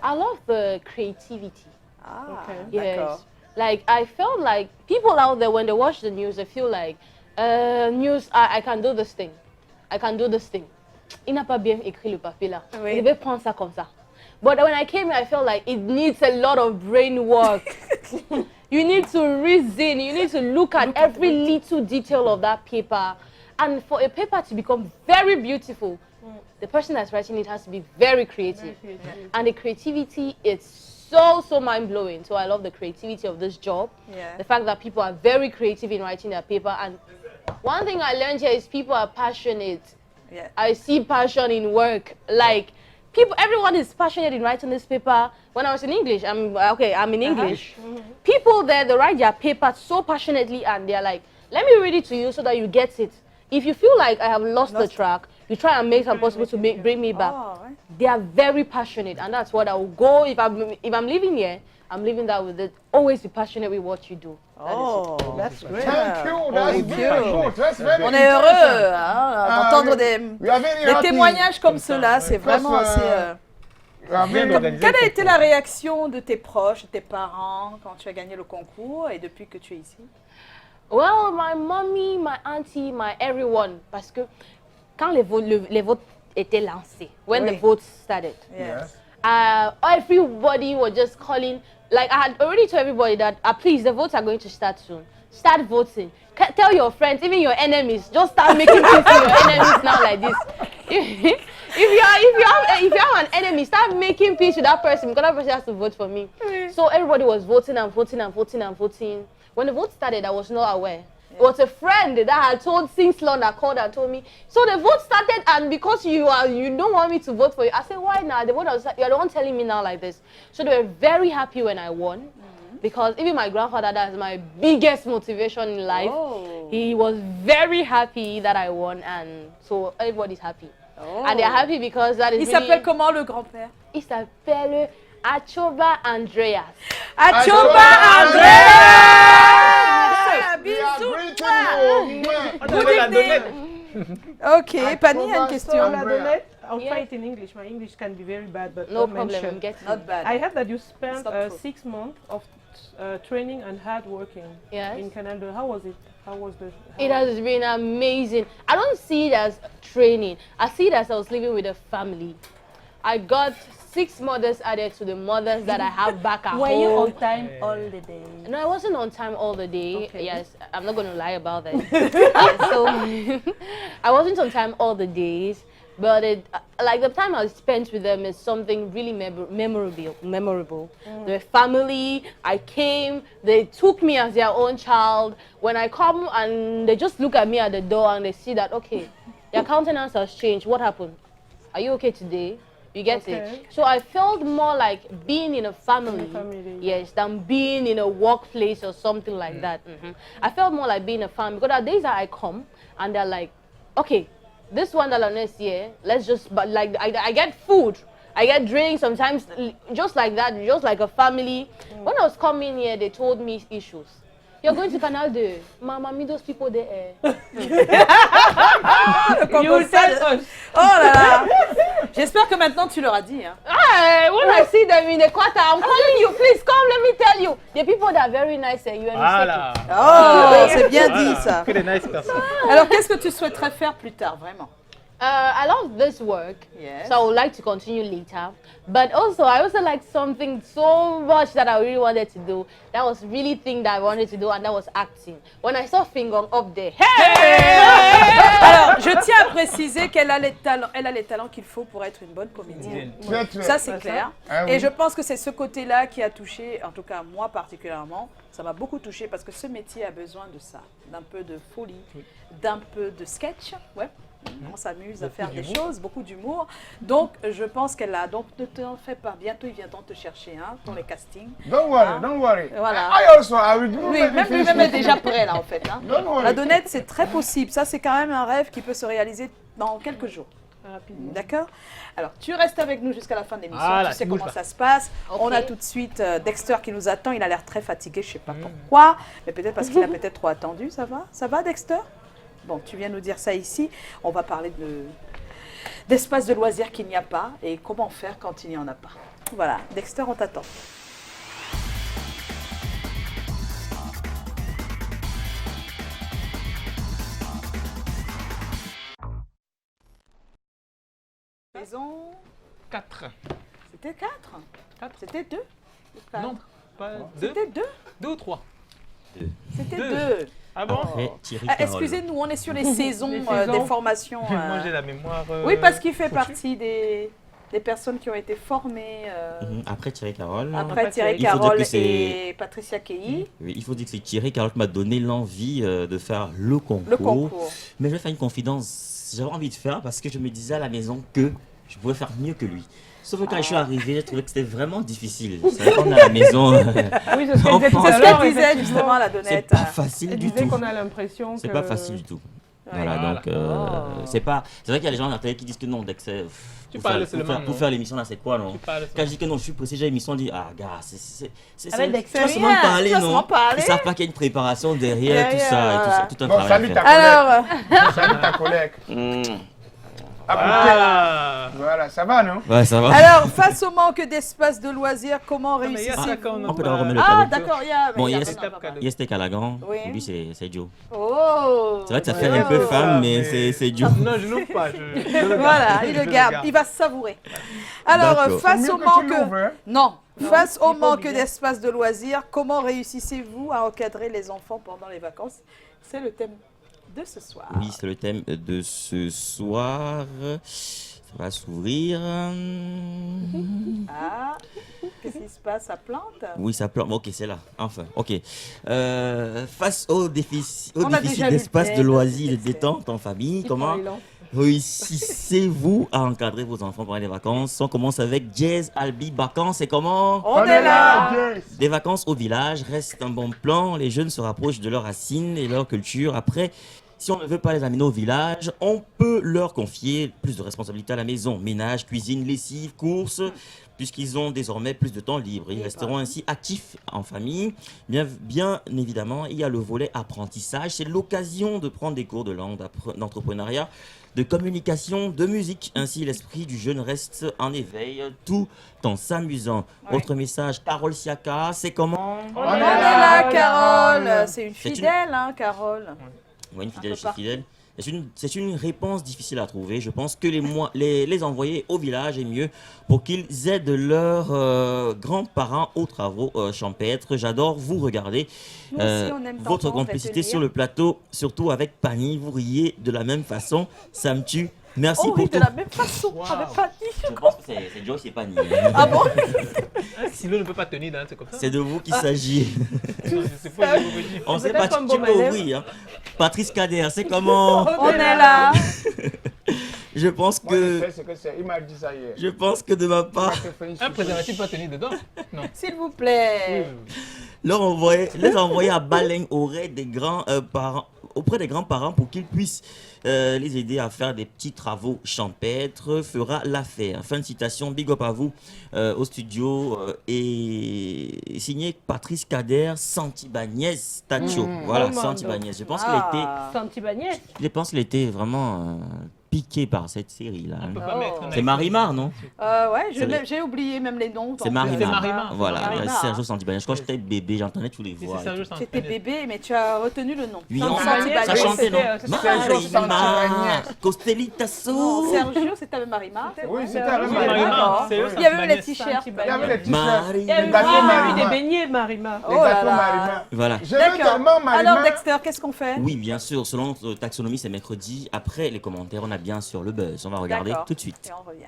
I love the creativity. Ah, Yes. d'accord. Like, I felt like people out there, when they watch the news, they feel like, news, I can do this thing. I can do this thing. Il n'a pas bien écrit le papier là. Oui. Il devait prendre ça comme ça. But when I came here, I felt like it needs a lot of brain work. You need to reason. You need to look at every little detail of that paper. And for a paper to become very beautiful, the person that's writing it has to be very creative. And the creativity is so mind-blowing. So I love the creativity of this job. Yeah. The fact that people are very creative in writing their paper. And one thing I learned here is people are passionate. Yeah. I see passion in work. Like, people, everyone is passionate in writing this paper. When I was in English, I'm in English. People there, they write their paper so passionately, and they're like, let me read it to you so that you get it. If you feel like I have lost the track, you try and make something possible to bring me back. Oh, right. They are very passionate, and that's what I will go. If I'm living here, I'm living that with it. Always be passionate with what you do. Oh, That's great. Thank you. That's Thank very you. good. That's very on est heureux interesting. hein, d'entendre we are very des happy. témoignages comme ceux-là. C'est Because, vraiment assez... we are very- Quelle a été la réaction de tes proches, de tes parents, quand tu as gagné le concours et depuis que tu es ici? Well, my mommy, my auntie, my everyone. Parce que quand les votes étaient lancés, when Oui. the votes started, Yes. everybody was just calling. Like, I had already told everybody that, please, the votes are going to start soon. Start voting. Tell your friends, even your enemies, just start making peace with your enemies now like this. If you have an enemy, start making peace with that person because that person has to vote for me. So everybody was voting and voting and voting and voting. When the vote started, I was not aware. It was a friend that had told Singslon that called and told me. So the vote started, and because you don't want me to vote for you, I said, why not? The vote was, you're the one telling me now like this. So they were very happy when I won, because even my grandfather, that's my biggest motivation in life. Oh. He was very happy that I won, and so everybody's happy. And they're happy because that is Il really... s'appelle comment le grand-père? Il s'appelle Achoba Andreas. Achoba Andreas! We are Bisous! greeting you. La donnette. Ok, Pani a une question. Andrea. I'll Yeah. try it in English. My English can be very bad, but No don't problem, mention. I'm getting Not bad. I heard that you It's spent not true. 6 months of training and hard working Yes. in Canada. How was it? How was the? It has been amazing. I don't see it as training. I see it as I was living with a family. I got 6 mothers added to the mothers that I have back at Were you home. on time all the day? No, I wasn't on time all the day. Okay. Yes, I'm not going to lie about that. Yes, so I wasn't on time all the days, but like the time I spent with them is something really memorable. They're family. I came. They took me as their own child. When I come and they just look at me at the door and they see that, okay, their countenance has changed. What happened? Are you okay today? You get Okay. it? So I felt more like being in a family, family. yes, than being in a workplace or something like that. I felt more like being a family, because there are days that I come and they're like, okay, this $1 next year, let's just, but like I get food, I get drinks, sometimes just like that, just like a family. When I was coming here, they told me issues. You're going to Canal 2. Mama, meet those people there. You will tell us. Oh là là. J'espère que maintenant tu leur as dit. Hein. When I see them in the quarter, I'm calling you, please come, let me tell you. The people that are very nice and you Voilà. Oh, c'est bien dit ça. Que des nice personnes. Alors qu'est-ce que tu souhaiterais faire plus tard, vraiment? I love this work, Yes. so I would like to continue later. But also, I also like something so much that I really wanted to do. That was really thing that I wanted to do, and that was acting. When I saw Fingon up there, Alors, je tiens à préciser qu'elle a les talents qu'il faut pour être une bonne comédienne. Très, très. Ça, c'est clair. Ah Et oui. je pense que c'est ce côté-là qui a touché, en tout cas moi particulièrement, ça m'a beaucoup touché parce que ce métier a besoin de ça, d'un peu de folie, d'un peu de sketch, ouais. On s'amuse à faire des choses, beaucoup d'humour. Donc, je pense qu'elle a. Donc, ne t'en fais pas. Bientôt, ils viendront te chercher hein, pour les castings. Don't worry, don't worry. Voilà. I also, I will do Oui, let me même finish lui-même est this. déjà prêt, là, en fait. Hein. Don't worry. La Donnette, c'est très possible. Ça, c'est quand même un rêve qui peut se réaliser dans quelques jours. Rapidement. D'accord? Alors, tu restes avec nous jusqu'à la fin de l'émission. Voilà, Tu sais tu bouges comment pas. ça se passe. Ok. On a tout de suite Dexter qui nous attend. Il a l'air très fatigué, je ne sais pas pourquoi. Mais peut-être parce qu'il a peut-être trop attendu. Ça va? Ça va, Dexter? Bon, tu viens nous dire ça ici. On va parler d'espace de loisirs qu'il n'y a pas et comment faire quand il n'y en a pas. Voilà, Dexter, on t'attend. Maison. 4. C'était 4. C'était 2. Non, pas 2. C'était 2. 2 ou 3? C'était Deux. 2. Ah bon? Après, Thierry Carole. Excusez-nous, on est sur les saisons, Les saisons. des formations. Moi, j'ai la mémoire. Oui, parce qu'il fait foutue. partie des personnes qui ont été formées Après Thierry Carole. après Thierry Il faut dire Carole que c'est- et Patricia Keyi. Oui, il faut dire que c'est Thierry Carole qui m'a donné l'envie de faire le concours. Le concours. Mais je vais faire une confidence. J'avais envie de faire parce que je me disais à la maison que je pouvais faire mieux que lui. Sauf que quand je suis arrivé, j'ai trouvé que c'était vraiment difficile. Je savais qu'on est à la maison. Oui, c'est ce qu'elle disait tout C'est à ce l'heure. qu'elle disait effectivement. justement à la C'est Donnette. pas facile Elle du disait tout. qu'on a l'impression que... C'est pas facile du tout. Voilà, Voilà. donc c'est pas. C'est vrai qu'il y a des gens à la télé qui disent que non, dès que c'est. Tu parles seulement, Pour non? faire l'émission là, c'est quoi non? Tu parles Quand je dis que non, je suis pressé, j'ai l'émission, on dit ah gars, c'est Avec Dexter, tu vas seulement rien, parler, tu vas non? seulement parler. Ils savent pas qu'il y a une préparation derrière, tout ça, et tout ça, tout un Bon, travail. salut à ta faire. collègue. Alors, Salut ta collègue. Ah. Voilà, ça va, non? Ouais, ça va. alors, face au manque d'espace de loisirs, comment mais il y a ça réussissez-vous? quand On peut d'abord remettre le Ah, cadeau. d'accord, il y a. Bon, mais il y a non, cette non, non, non. Il y a Steak à la grande, Oui. lui c'est Joe. Oh. C'est vrai que ça fait un peu Oh. femme, mais mais- c'est Joe. Non, je l'ouvre pas. Je le garde. Voilà, il Je le garde, il va se savourer. Alors, D'accord. face Mieux au que tu manque... l'ouvres, hein. Non, face au il est pas manque obligé. d'espace de loisirs, comment réussissez-vous à encadrer les enfants pendant les vacances? C'est le thème de ce soir. Oui, c'est le thème de ce soir. Ça va s'ouvrir. Ah, qu'est-ce qui se passe? Ça plante? Oui, ça plante. Ok, c'est là. Enfin, ok. Face au déficit On a déjà lu d'espace le de thème, loisirs et de c'est- détente en famille, Il comment prend l'élan. réussissez-vous à encadrer vos enfants pendant les vacances? On commence avec Jazz Albi. Vacances, c'est comment? On est là! Yes. Des vacances au village reste un bon plan. Les jeunes se rapprochent de leurs racines et leur culture. Après, si on ne veut pas les amener au village, on peut leur confier plus de responsabilités à la maison. Ménage, cuisine, lessive, courses, puisqu'ils ont désormais plus de temps libre. Ils resteront ainsi actifs en famille. Bien évidemment, il y a le volet apprentissage. C'est l'occasion de prendre des cours de langue, d'entrepreneuriat, de communication, de musique. Ainsi, l'esprit du jeune reste en éveil tout en s'amusant. Ouais. Autre message, Carole Siaka, c'est comment? On est là, Carole. Carole! C'est une C'est une- fidèle, hein, Carole. Ouais, une fidèle peu chez partout. fidèle. C'est une réponse difficile à trouver. Je pense que les envoyer au village est mieux pour qu'ils aident leurs grands-parents aux travaux champêtres. J'adore vous regarder. Nous aussi, on aime Votre t'entendre et te complicité lire. sur le plateau, surtout avec Pani, vous riez de la même façon. Ça me tue. Merci Oh pour oui, tout. de la même façon, avec Fanny. Je pense que c'est Joe, c'est Pani. Ah bon? Un stylo ne peut pas tenir, hein, c'est comme ça. C'est de vous qu'il s'agit. Je sais pas, je vous dis. On sait peut-être pas, un tu bon peux élève. ouvrir. Hein. Patrice Kader, c'est comment? On est là. Je pense Moi, je que... sais ce que c'est. Il m'a dit ça hier. Je pense que de ma part... Il m'a fait une Un surprise. préservatif peut tenir dedans? Non. S'il vous plaît. Les envoyer à Baleng auprès des grands-parents pour qu'ils puissent les aider à faire des petits travaux champêtres fera l'affaire. Fin de citation, big up à vous au studio et signé Patrice Kader, Santibagnès Tacho. Voilà, Commando. Santibagnès. Je pense Ah. Santibagnès. qu'il était vraiment piqué par cette série là. On peut pas mettre un C'est Marimar, non? Ouais, C'est- j'ai oublié même les noms. C'est C'est Marimar. Marimar. Voilà, Marimar. Sergio Santibagnès. Je crois que j'étais bébé, j'entendais tous les Si, voix. c'est Sergio J'étais Santibagnès. bébé, mais tu as retenu le nom. Oui, Sans- on- Santibagnès. ça chantait, non? c'était- Marimar, Costelita Non, Sou. Sergio, c'était avec Marimar. Oui, c'était Sergio avec Oui, Marimar. Marimar, c'est eux, Il y avait même les Santibagnès. t-shirts. Il y avait les t-shirts. Marie. Il y a eu Les gâteaux Marimar. des beignets, Marima. Les Oh là gâteaux là. Marimar. Voilà. Je veux D'accord. tellement Marimar. Alors, Dexter, qu'est-ce qu'on fait? Oui, bien sûr. Selon taxonomie, c'est mercredi. Après les commentaires, on a bien sûr le buzz. On va regarder D'accord. tout de suite. Et on revient.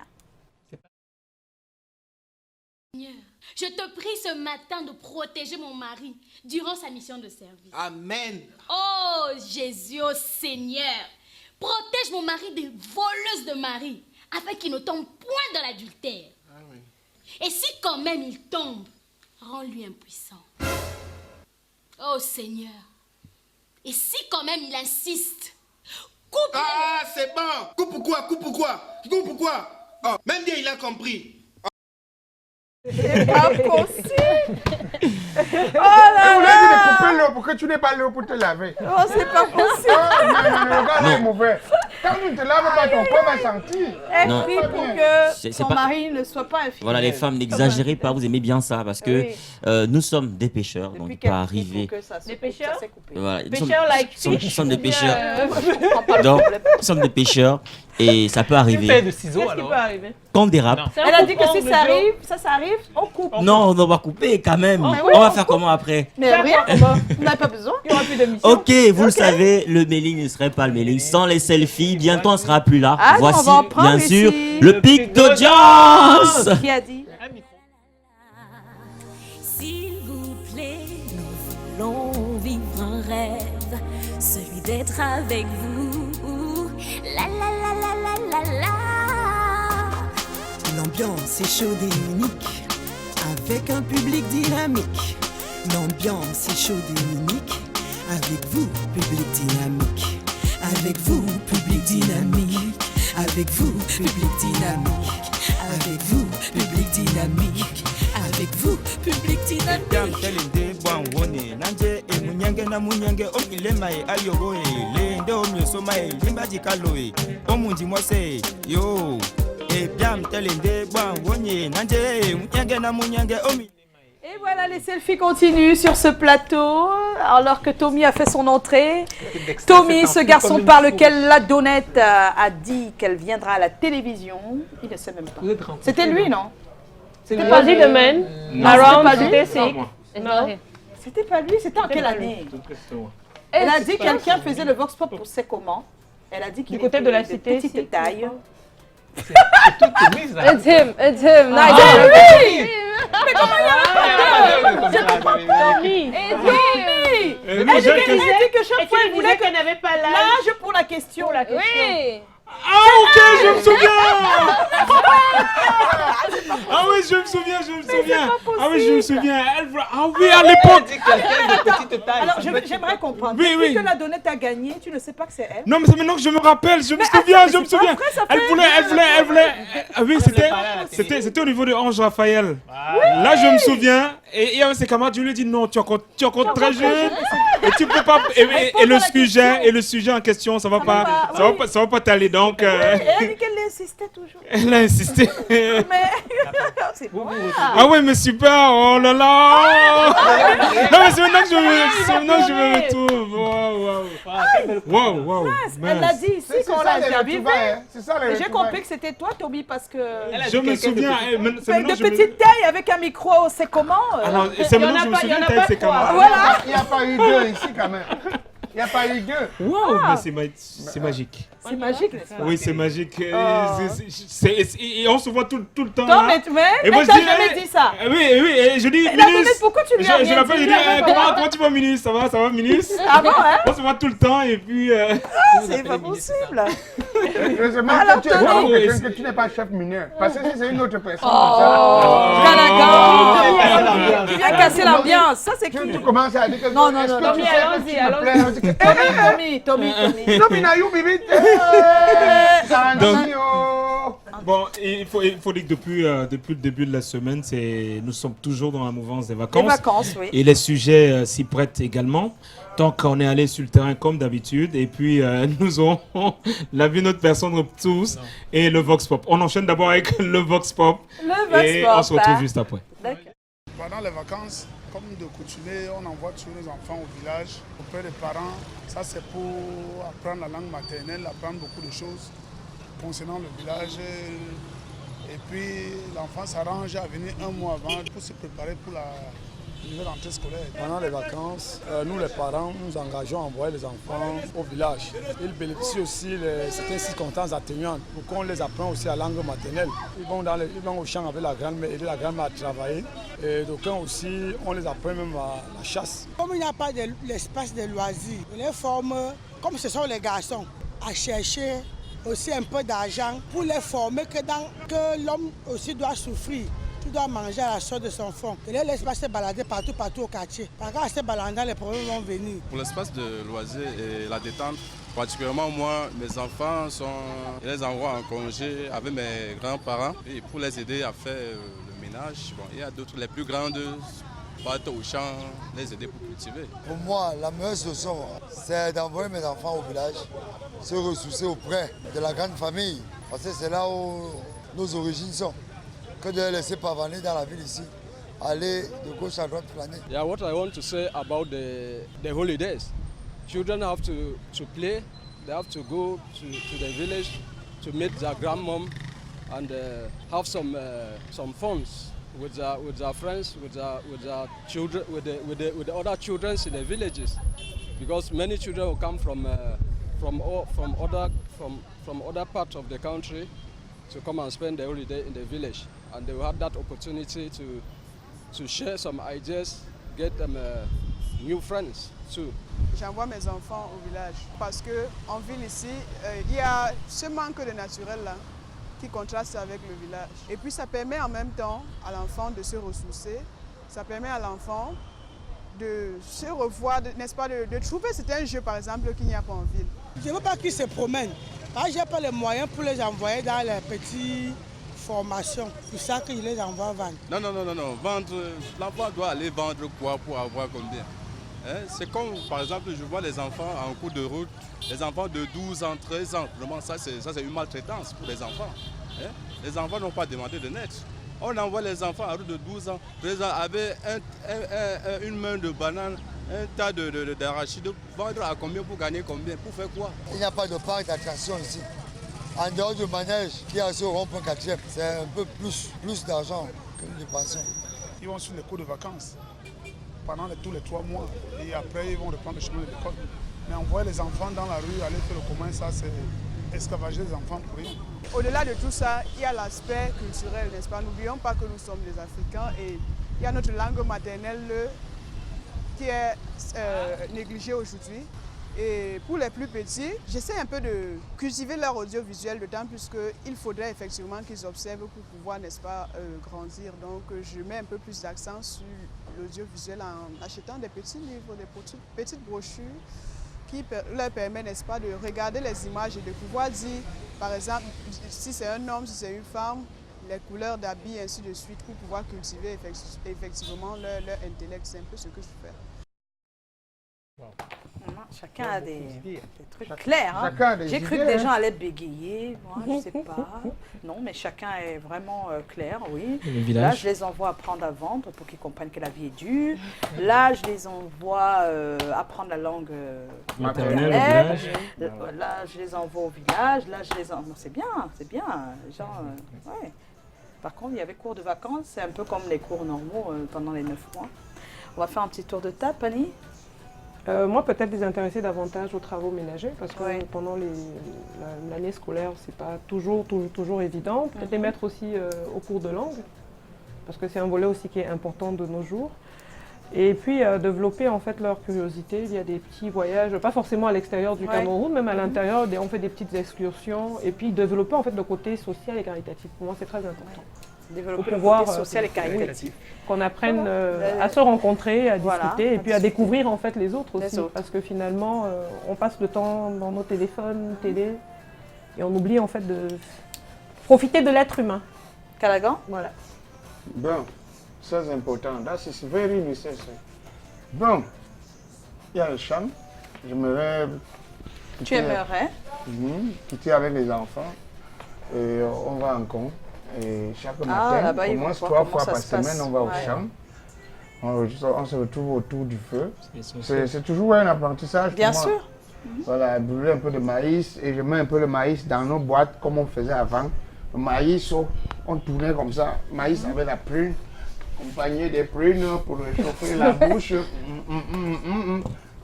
Seigneur, je te prie ce matin de protéger mon mari durant sa mission de service. Amen. Oh Jésus, oh Seigneur, protège mon mari des voleuses de mari, afin qu'il ne tombe point dans l'adultère. Et si quand même il tombe, rends-lui impuissant. Oh Seigneur, et si quand même il insiste, coupe. Ah, c'est bon. Coupe pourquoi? Coupe pourquoi? Coupe pourquoi? Oh, même Dieu, il a compris. C'est pas possible. Oh Et là on a dit là. de couper l'eau pour que tu n'aies pas l'eau pour te laver. Oh, c'est pas possible. Oh, non, le gars là est mauvais. Quand tu ne te laves pas, ton corps va sentir. Elle Non. prie pour C'est que ton pas- mari ne soit pas infidèle. Voilà, les femmes, n'exagérez pas, vous aimez bien ça, parce que Oui. nous sommes des pêcheurs, donc il peut arriver. Des pêcheurs Voilà, Pêcheurs like nous fish sommes des ou bien, pêcheurs. Donc, nous sommes des pêcheurs et ça peut arriver. Qu'est-ce qui peut arriver? Qu'on dérape. Elle a dit que si ça arrive, ça arrive, on coupe. Non, on va couper quand même. Mais oui, On va on faire coupe. comment après? Mais rien, vous n'avez pas besoin. Il n'y aura plus d'émission. Ok, vous le savez, le mailing ne serait pas le mailing sans les selfies. Bientôt, on ne sera plus là. Ah non, on Voici, va en prendre bien sûr, ici. le pic d'audience. Qui a dit? S'il vous plaît, nous voulons vivre un rêve, celui d'être avec vous. La la la la la la la. L'ambiance est chaude et unique, avec un public dynamique. L'ambiance est chaude et unique, avec vous, public dynamique. Avec vous, public dynamique. Avec vous, public dynamique. Avec vous, public dynamique. Avec vous, public dynamique. nanje emunyenge na munyenge omilema ayoboe lende omyosoma limbajikaloe omunji mwase yo ebyam telende bwangwonye nanje emunyenge na munyenge omi. Et voilà, les selfies continuent sur ce plateau, alors que Tommy a fait son entrée. Tommy, ce garçon par lequel la Donnette a dit qu'elle viendra à la télévision, il ne sait même pas. C'était lui, non? C'était pas lui, the man. Non, Around c'était pas lui. c'était sick. Non. C'était pas lui, c'était en quelle année? Elle a dit que quelqu'un faisait le Vox Pop pour c'est comment? Elle a dit qu'il Du côté de la cité, petite c'est taille. It's him, it's him. Ah, Nice. oui! Mais comment il y a pas Tommy! Tommy! Elle dit que chaque fois, elle voulait qu'elle n'avait pas l'âge pour la question. Oui! Ah ok, je me souviens. Ah oui, je me souviens. Ah oui, je me souviens. Ah oui, à l'époque. Alors, j'aimerais comprendre. Oui, Depuis oui. que la Donnette a gagné, tu ne sais pas que c'est elle? Non, mais c'est maintenant que je me rappelle, je me souviens. Elle voulait. Ah oui, c'était au niveau de Ange Raphaël. Là, je me souviens. Et il y avait ses camarades, je lui ai dit non, tu es encore très jeune. Et tu peux pas. Et le sujet en question, ça va pas t'aller. Donc. Elle a dit qu'elle insistait toujours. Elle a insisté. Mais c'est bon. Ah ouais, mais super, oh là là. Non, mais c'est maintenant que je me retrouve. Wow. Elle l'a dit ici quand on l'a interviewé. C'est ça les J'ai compris que c'était toi, Tommy, parce que... Je me souviens. De petite taille avec un micro, c'est comment? Alors, c'est maintenant que je me souviens, c'est comment? Voilà. Il n'y a pas eu deux ici quand même. Il n'y a pas eu deux. Wow, mais c'est magique. C'est magique, n'est-ce pas? Oui, c'est magique. Et on se voit tout le temps. Non, là. mais t'as jamais dit ça. Oui, et je dis, La Donnette, pourquoi tu lui as je l'appelle, je dis, comment tu vas, Minus? Ça va, Minus? Ah bon, hein? On se voit tout le temps, et puis... C'est pas possible. Heureusement Alors, que tu es vraiment Tommy. quelqu'un que tu n'es pas chef mineur. Parce que si c'est une autre personne. Tu viens casser l'ambiance. Ça, c'est cool. Tu commences à dire que... Non, est-ce que Tommy, tu sais que tu me plais? On dit que- Tommy. Tommy, na you, bibit. Bon, il faut dire que depuis le début de la semaine, nous sommes toujours dans la mouvance des vacances. Les vacances, oui. Et les sujets s'y prêtent également. Donc, on est allé sur le terrain comme d'habitude. Et puis, nous aurons la vie de notre personne tous et le Vox Pop. On enchaîne d'abord avec le Vox Pop. Et on se retrouve juste après. Pendant les vacances, comme de coutume, on envoie tous les enfants au village auprès des parents. Ça, c'est pour apprendre la langue maternelle, apprendre beaucoup de choses concernant le village. Et puis, l'enfant s'arrange à venir un mois avant pour se préparer pour la nouvelle rentrée scolaire. Pendant les vacances, nous les parents, nous engageons à envoyer les enfants au village. Ils bénéficient aussi de certaines circonstances atténuantes pour qu'on les apprenne aussi la langue maternelle. Ils vont au champ avec la grand-mère, aider la grand-mère à travailler. Et d'aucuns aussi, on les apprend même à la chasse. Comme il n'y a pas l'espace de loisirs, on les forme, comme ce sont les garçons, à chercher aussi un peu d'argent pour les former que l'homme aussi doit souffrir. Tu dois manger à la sorte de son fond. Et les laisse pas se balader partout au quartier. Par contre, se baladant, les problèmes vont venir. Pour l'espace de loisirs et la détente, particulièrement moi, mes enfants je les envoie en congé avec mes grands-parents et pour les aider à faire le ménage. Bon, il y a d'autres, les plus grandes partent au champ, les aider pour cultiver. Pour moi, la meilleure solution, c'est d'envoyer mes enfants au village, se ressourcer auprès de la grande famille, parce que c'est là où nos origines sont, que de les laisser pavaner dans la ville ici, aller de gauche à droite planer. Yeah, what I want to say about the holidays, children have to play, they have to go to the village to meet their grandmom and have some fun with their friends, with their children, with the other children in the villages, because many children will come from other parts of the country to come and spend the holiday in the village, and they will have that opportunity to share some ideas, get them new friends too. J'envoie mes enfants au village parce qu'en ville ici, il y a ce manque de naturel là qui contraste avec le village. Et puis ça permet en même temps à l'enfant de se ressourcer, ça permet à l'enfant de se revoir, n'est-ce pas, de trouver certains jeux par exemple qu'il n'y a pas en ville. Je ne veux pas qu'ils se promènent, parce que je n'ai pas les moyens pour les envoyer dans les petites formations. C'est ça que je les envoie vendre. Non. Vendre, l'enfant doit aller vendre quoi pour avoir combien? C'est comme, par exemple, je vois les enfants en cours de route, les enfants de 12 ans, 13 ans. Vraiment, ça, c'est une maltraitance pour les enfants. Les enfants n'ont pas demandé de net. On envoie les enfants à route de 12 ans, 13 ans avec une main de banane, un tas d'arachides. Vendre à combien pour gagner combien? Pour faire quoi? Il n'y a pas de parc d'attraction ici. En dehors du manège qui est à ce rond-point 4e, c'est un peu plus d'argent que nous dépensons. Ils vont sur les cours de vacances pendant tous les 3 mois et après ils vont reprendre le chemin de l'école. Mais envoyer les enfants dans la rue, aller faire le commun, ça c'est esclavager les enfants pour rien. Au-delà de tout ça, il y a l'aspect culturel, n'est-ce pas? N'oublions pas que nous sommes des Africains et il y a notre langue maternelle qui est négligée aujourd'hui. Et pour les plus petits, j'essaie un peu de cultiver leur audiovisuel, d'autant plus qu'il faudrait effectivement qu'ils observent pour pouvoir, n'est-ce pas, grandir. Donc je mets un peu plus d'accent sur l'audiovisuel en achetant des petits livres, des petites brochures qui leur permettent, n'est-ce pas, de regarder les images et de pouvoir dire, par exemple, si c'est un homme, si c'est une femme, les couleurs d'habits, ainsi de suite, pour pouvoir cultiver effectivement leur intellect. C'est un peu ce que je fais. Chacun a des trucs clairs. Hein. J'ai cru que les gens allaient bégayer, moi, je ne sais pas. Non, mais chacun est vraiment clair, oui. Là, je les envoie apprendre à vendre pour qu'ils comprennent que la vie est dure. Là, je les envoie apprendre la langue maternelle. Là, je les envoie au village. Là, je les envoie... C'est bien, c'est bien. Genre, ouais. Par contre, il y avait cours de vacances. C'est un peu comme les cours normaux pendant les 9 mois. On va faire un petit tour de table, Pani. Moi, peut-être les intéresser davantage aux travaux ménagers, parce que pendant l'année scolaire, c'est pas toujours évident. Peut-être les mettre aussi au cours de langue, parce que c'est un volet aussi qui est important de nos jours. Et puis développer en fait leur curiosité. Il y a des petits voyages, pas forcément à l'extérieur du Cameroun, même à l'intérieur, on fait des petites excursions. Et puis développer en fait le côté social et caritatif. Pour moi, c'est très important. Développer le côté social et caritatif. Qu'on apprenne à se rencontrer, à discuter et puis à découvrir en fait les autres aussi. Parce que finalement, on passe le temps dans nos téléphones, télé, et on oublie en fait de profiter de l'être humain. Callaghan? Voilà. Bon, c'est important. That is very necessary. Bon, il y a le champ. J'aimerais... Tu aimerais? Quitter avec les enfants. Et on va en camp. Et chaque matin, au moins 3 fois par semaine, on va au champ. On se retrouve autour du feu. C'est toujours un apprentissage pour moi. Bien sûr. Voilà, brûler un peu de maïs et je mets un peu le maïs dans nos boîtes comme on faisait avant. Le maïs, on tournait comme ça, maïs avec la prune, accompagné des prunes pour réchauffer la bouche.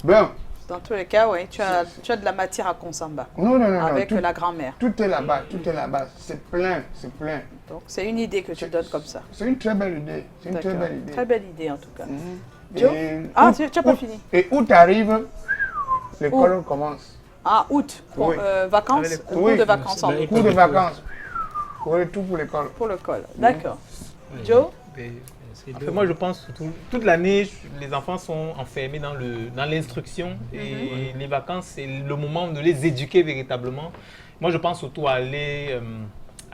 Bon. Dans tous les cas, oui, tu as de la matière à Konsamba. Non, avec la grand-mère. Tout est là-bas, tout est là-bas. C'est plein, c'est plein. Donc, c'est une idée que tu donnes comme ça. C'est une très belle idée. C'est une très belle idée. Très belle idée, en tout cas. Joe? Tu n'as pas fini. Et août arrive, l'école commence. Ah, août. Oui. Vacances? Cours de vacances en août. Cours de vacances. Oui, tout pour l'école. Pour l'école, d'accord. Joe? Après, moi, je pense que toute l'année, les enfants sont enfermés dans l'instruction et les vacances, c'est le moment de les éduquer véritablement. Moi, je pense surtout à aller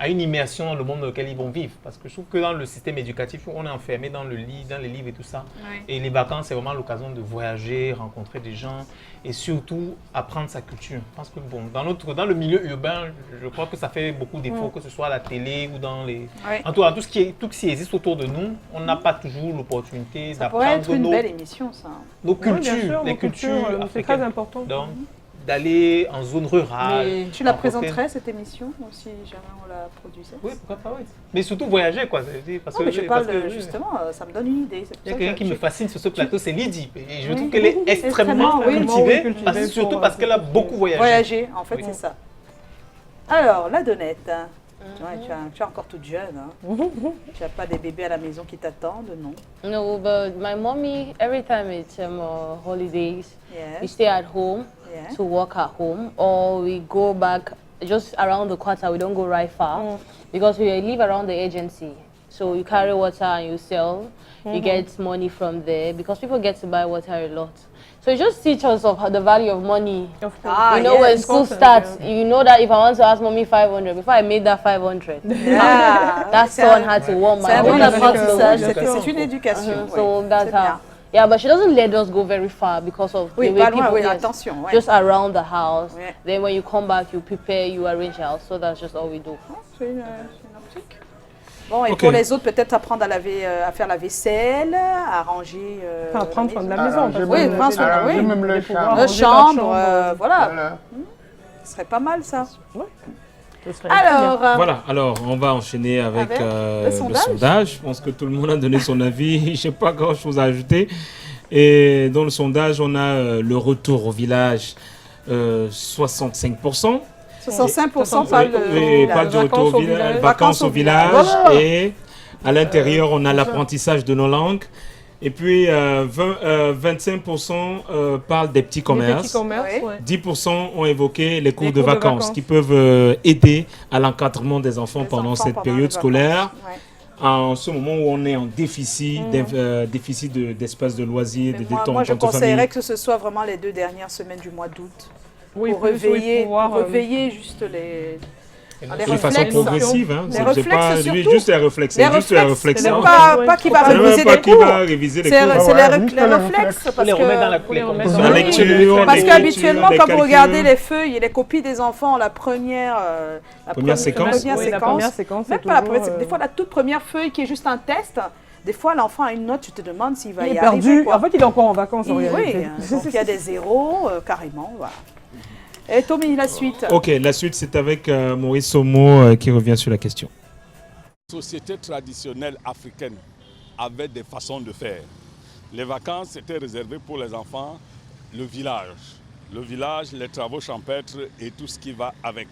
à une immersion dans le monde dans lequel ils vont vivre. Parce que je trouve que dans le système éducatif, on est enfermé dans le lit, dans les livres et tout ça. Oui. Et les vacances, c'est vraiment l'occasion de voyager, rencontrer des gens et surtout apprendre sa culture. Je pense que bon, dans le milieu urbain, je crois que ça fait beaucoup d'efforts, que ce soit à la télé ou dans les... Oui. En tout cas, tout ce qui existe autour de nous, on n'a pas toujours l'opportunité Ça pourrait être d'apprendre une belle émission, ça. nos Oui, bien cultures, sûr, les nos cultures cultures, c'est très africaines. important. Donc, d'aller en zone rurale. Mais tu la rencontrer- présenterais, cette émission, si jamais on la produisait? Oui, pourquoi pas, oui. Mais surtout voyager, quoi. Parce Non, mais je parle, parce que, justement, ça me donne une idée. c'est pour il y a ça quelqu'un que qui me je- fascine sur ce plateau, c'est Lydie. Et je Oui. trouve qu'elle est extrêmement oui, cultivée, surtout parce qu'elle a beaucoup voyagé. Voyager, en fait, Oui. c'est ça. Alors, la Donnette, ouais, tu es encore toute jeune. Hein. Tu n'as pas des bébés à la maison qui t'attendent, non? No, but my mommy, every time it's holidays, Yes. we stay at home Yeah. to work at home, or we go back just around the quarter. We don't go right far because we live around the agency. So you carry water and you sell. You get money from there because people get to buy water a lot. So it just teach us of how the value of money. You know, when school starts, you know that if I want to ask mommy 500, before I made that 500, that son had to warm my C'est un bon home. apprentissage, c'est une éducation. So oui, that's c'est how. bien. Yeah, but she doesn't let us go very far because of Oui, the way pas loin, people. oui, yes, attention, ouais. Just around the house. Ouais. Then when you come back, you prepare, you arrange the house. So that's just all we do. C'est une optique. Bon, et Ok. pour les autres, peut-être apprendre à laver, à faire la vaisselle, à ranger. Enfin, prendre soin de la maison. Arranger parce que oui, le prendre soin de bébé, oui. même le de pouvoir chambre. La ranger ta chambre, voilà. Voilà. Ce serait pas mal, ça. Ce serait Alors, Voilà, alors on va enchaîner avec, Avec le le sondage. sondage. Je pense que tout le monde a donné son avis. Je n'ai pas grand-chose à ajouter. Et dans le sondage, on a le retour au village, 65%. 65% parlent Et parle du retour au village, vacances au village. Voilà. Et à l'intérieur, on a l'apprentissage de nos langues. Et puis 25% parlent des petits commerces. petits commerces, ouais. 10% ont évoqué les cours, Les de, cours de vacances vacances. qui peuvent aider à l'encadrement des enfants pendant cette pendant période les scolaire. vacances, ouais. En ce moment où on est en déficit, déficit d'espace de loisirs, de détente Moi, je entre conseillerais familles. que ce soit vraiment les 2 dernières semaines du mois d'août. Oui, pour plus, oui, réveiller, pouvoir, pour réveiller juste les De façon progressive, hein. Les C'est réflexes pas surtout. juste les réflexes, c'est juste les réflexes. C'est hein. pas qui va C'est même réviser pas des qui cours. va réviser les C'est cours. les réflexes. Parce les remettre dans la que La lecture, parce les qu'habituellement, lectures, les quand vous calculs. regardez les feuilles et les copies des enfants, la première séquence. Oui, la première séquence, même c'est pas la toujours, première, des fois la toute première feuille qui est juste un test. Des fois, l'enfant a une note, tu te demandes s'il va Il y est arriver. perdu. quoi. En fait, il est encore en vacances. en Oui, réalité. donc il y a des zéros, carrément. Voilà. Et Tommy, la suite. Ok, la suite c'est avec Maurice Somo qui revient sur la question. La société traditionnelle africaine avait des façons de faire. Les vacances étaient réservées pour les enfants, le village, les travaux champêtres et tout ce qui va avec.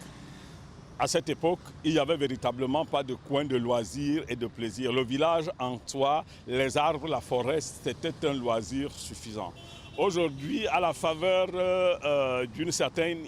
À cette époque, il n'y avait véritablement pas de coin de loisirs et de plaisir. Le village en soi, les arbres, la forêt, c'était un loisir suffisant. Aujourd'hui, à la faveur d'une certaine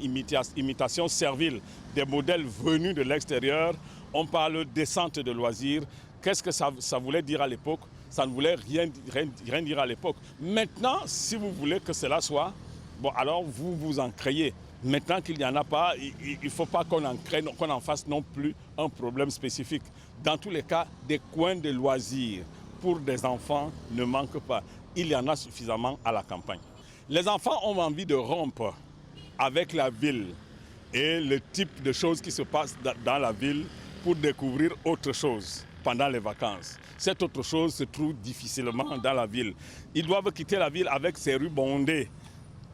imitation servile des modèles venus de l'extérieur, on parle descente de loisirs. Qu'est-ce que ça voulait dire à l'époque? Ça ne voulait rien dire à l'époque. Maintenant, si vous voulez que cela soit, bon, alors vous vous en créez. Maintenant qu'il n'y en a pas, il ne faut pas qu'on en crée, qu'on en fasse non plus un problème spécifique. Dans tous les cas, des coins de loisirs pour des enfants ne manquent pas. Il y en a suffisamment à la campagne. Les enfants ont envie de rompre avec la ville et le type de choses qui se passent dans la ville pour découvrir autre chose pendant les vacances. Cette autre chose se trouve difficilement dans la ville. Ils doivent quitter la ville avec ses rues bondées.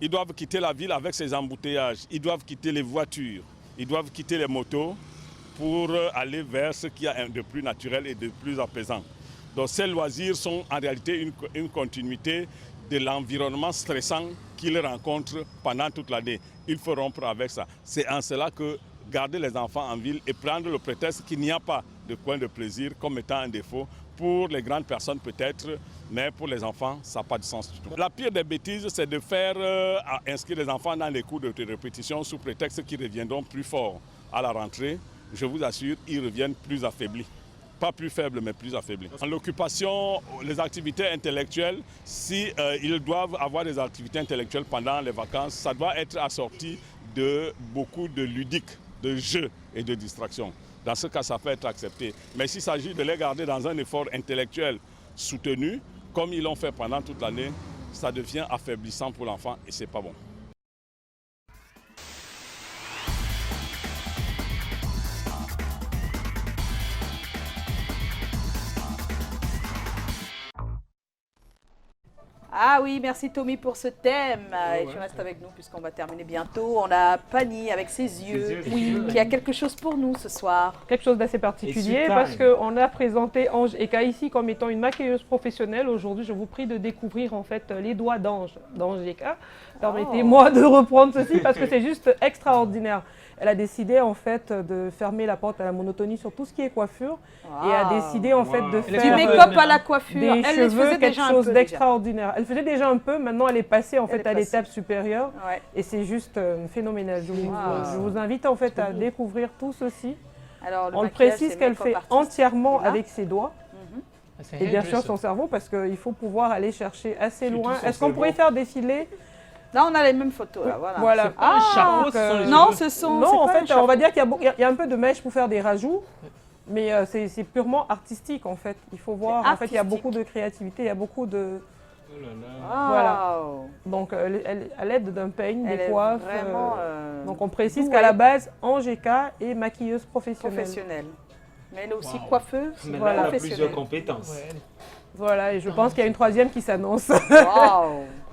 Ils doivent quitter la ville avec ses embouteillages. Ils doivent quitter les voitures. Ils doivent quitter les motos pour aller vers ce qu'il y a de plus naturel et de plus apaisant. Donc ces loisirs sont en réalité une continuité de l'environnement stressant qu'ils rencontrent pendant toute l'année. Il faut rompre avec ça. C'est en cela que garder les enfants en ville et prendre le prétexte qu'il n'y a pas de coin de plaisir comme étant un défaut, pour les grandes personnes peut-être, mais pour les enfants, ça n'a pas de sens du tout. La pire des bêtises, c'est de faire inscrire les enfants dans les cours de répétition sous prétexte qu'ils reviendront plus forts à la rentrée. Je vous assure, ils reviennent plus affaiblis. Pas plus faibles, mais plus affaiblis. L'occupation, les activités intellectuelles, si ils doivent avoir des activités intellectuelles pendant les vacances, ça doit être assorti de beaucoup de ludiques, de jeux et de distractions. dans ce cas, ça peut être accepté. Mais s'il s'agit de les garder dans un effort intellectuel soutenu, comme ils l'ont fait pendant toute l'année, ça devient affaiblissant pour l'enfant et c'est pas bon. Ah oui, merci Tommy pour ce thème. Et tu restes avec nous puisqu'on va terminer bientôt. On a Pani avec ses yeux, qui a quelque chose pour nous ce soir. Quelque chose d'assez particulier parce qu'on a présenté Ange Eka ici comme étant une maquilleuse professionnelle. Aujourd'hui, je vous prie de découvrir en fait les doigts d'Ange Eka. Permettez-moi de reprendre ceci parce que c'est juste extraordinaire. Elle a décidé en fait de fermer la porte à la monotonie sur tout ce qui est coiffure et a décidé en fait de faire du make-up à la coiffure. Des cheveux, quelque chose d'extraordinaire. Elle faisait déjà un peu, maintenant elle est passée en fait à l'étape supérieure et c'est juste phénoménal. Je vous invite en fait à découvrir tout ceci. Alors, on le précise qu'elle fait entièrement avec ses doigts. Et bien sûr son cerveau parce qu'il faut pouvoir aller chercher assez loin. Est-ce qu'on pourrait faire défiler? Là, on a les mêmes photos. Là, voilà. Non, ce sont. Non, en fait, on va dire qu'il y a un peu de mèche pour faire des rajouts, mais c'est purement artistique en fait. Il faut voir. En fait, il y a beaucoup de créativité, il y a beaucoup de. Voilà. Donc, à l'aide d'un peigne, des coiffes. Donc, on précise qu'à la base, Ange Eka est maquilleuse professionnelle. Mais elle est aussi coiffeuse. Mais là, elle a plusieurs compétences. Voilà, et je pense qu'il y a une troisième qui s'annonce.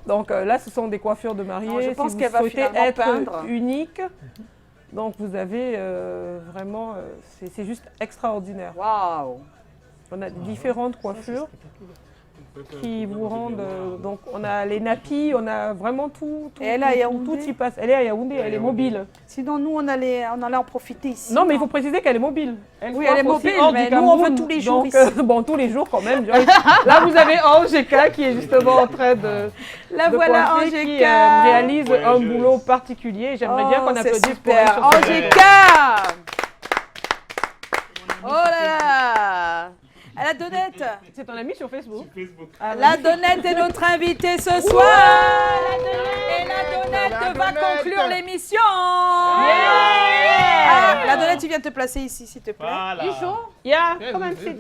Donc là, ce sont des coiffures de mariée. Non, je pense qu'elle va être peindre. unique. Donc vous avez vraiment, c'est juste extraordinaire. Waouh! On a différentes coiffures qui vous rendent. Donc on a les nappies, on a vraiment tout. Et elle est à Yaoundé. Tout y passe. Elle est à Yaoundé, elle est mobile. Sinon nous on allait en profiter ici. Non mais il faut préciser qu'elle est mobile. Oui, elle est mobile, mais nous on veut tous les jours ici. Bon, tous les jours quand même. Là vous avez Ange Eka qui est justement en train de. La voilà Ange qui Eka. réalise un boulot particulier. J'aimerais bien qu'on applaudisse pour elle. Ange Eka. Oh là là. La Donnette. C'est ton ami sur Facebook. La Donnette est notre invitée ce soir. Et la Donnette va conclure l'émission. La Donnette, tu viens te placer ici, s'il te plaît. You sure? Yeah, come and sit.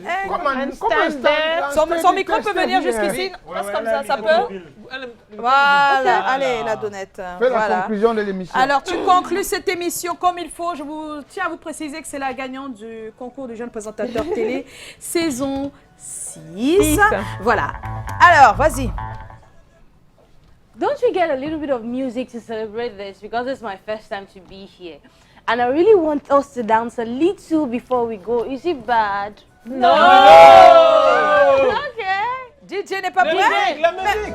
Stand there. Son micro peut venir jusqu'ici. Passe comme ça peut? Voilà, allez, la Donnette. Fais la conclusion de l'émission. Alors, tu conclus cette émission comme il faut. Je tiens à vous préciser que c'est la gagnante du concours du jeune présentateur télé, saison 6. Voilà. Alors, vas-y. Don't we get a little bit of music to celebrate this? Because it's my first time to be here. And I really want us to dance a little before we go. Is it bad? No! Okay. DJ n'est pas prêt? La musique!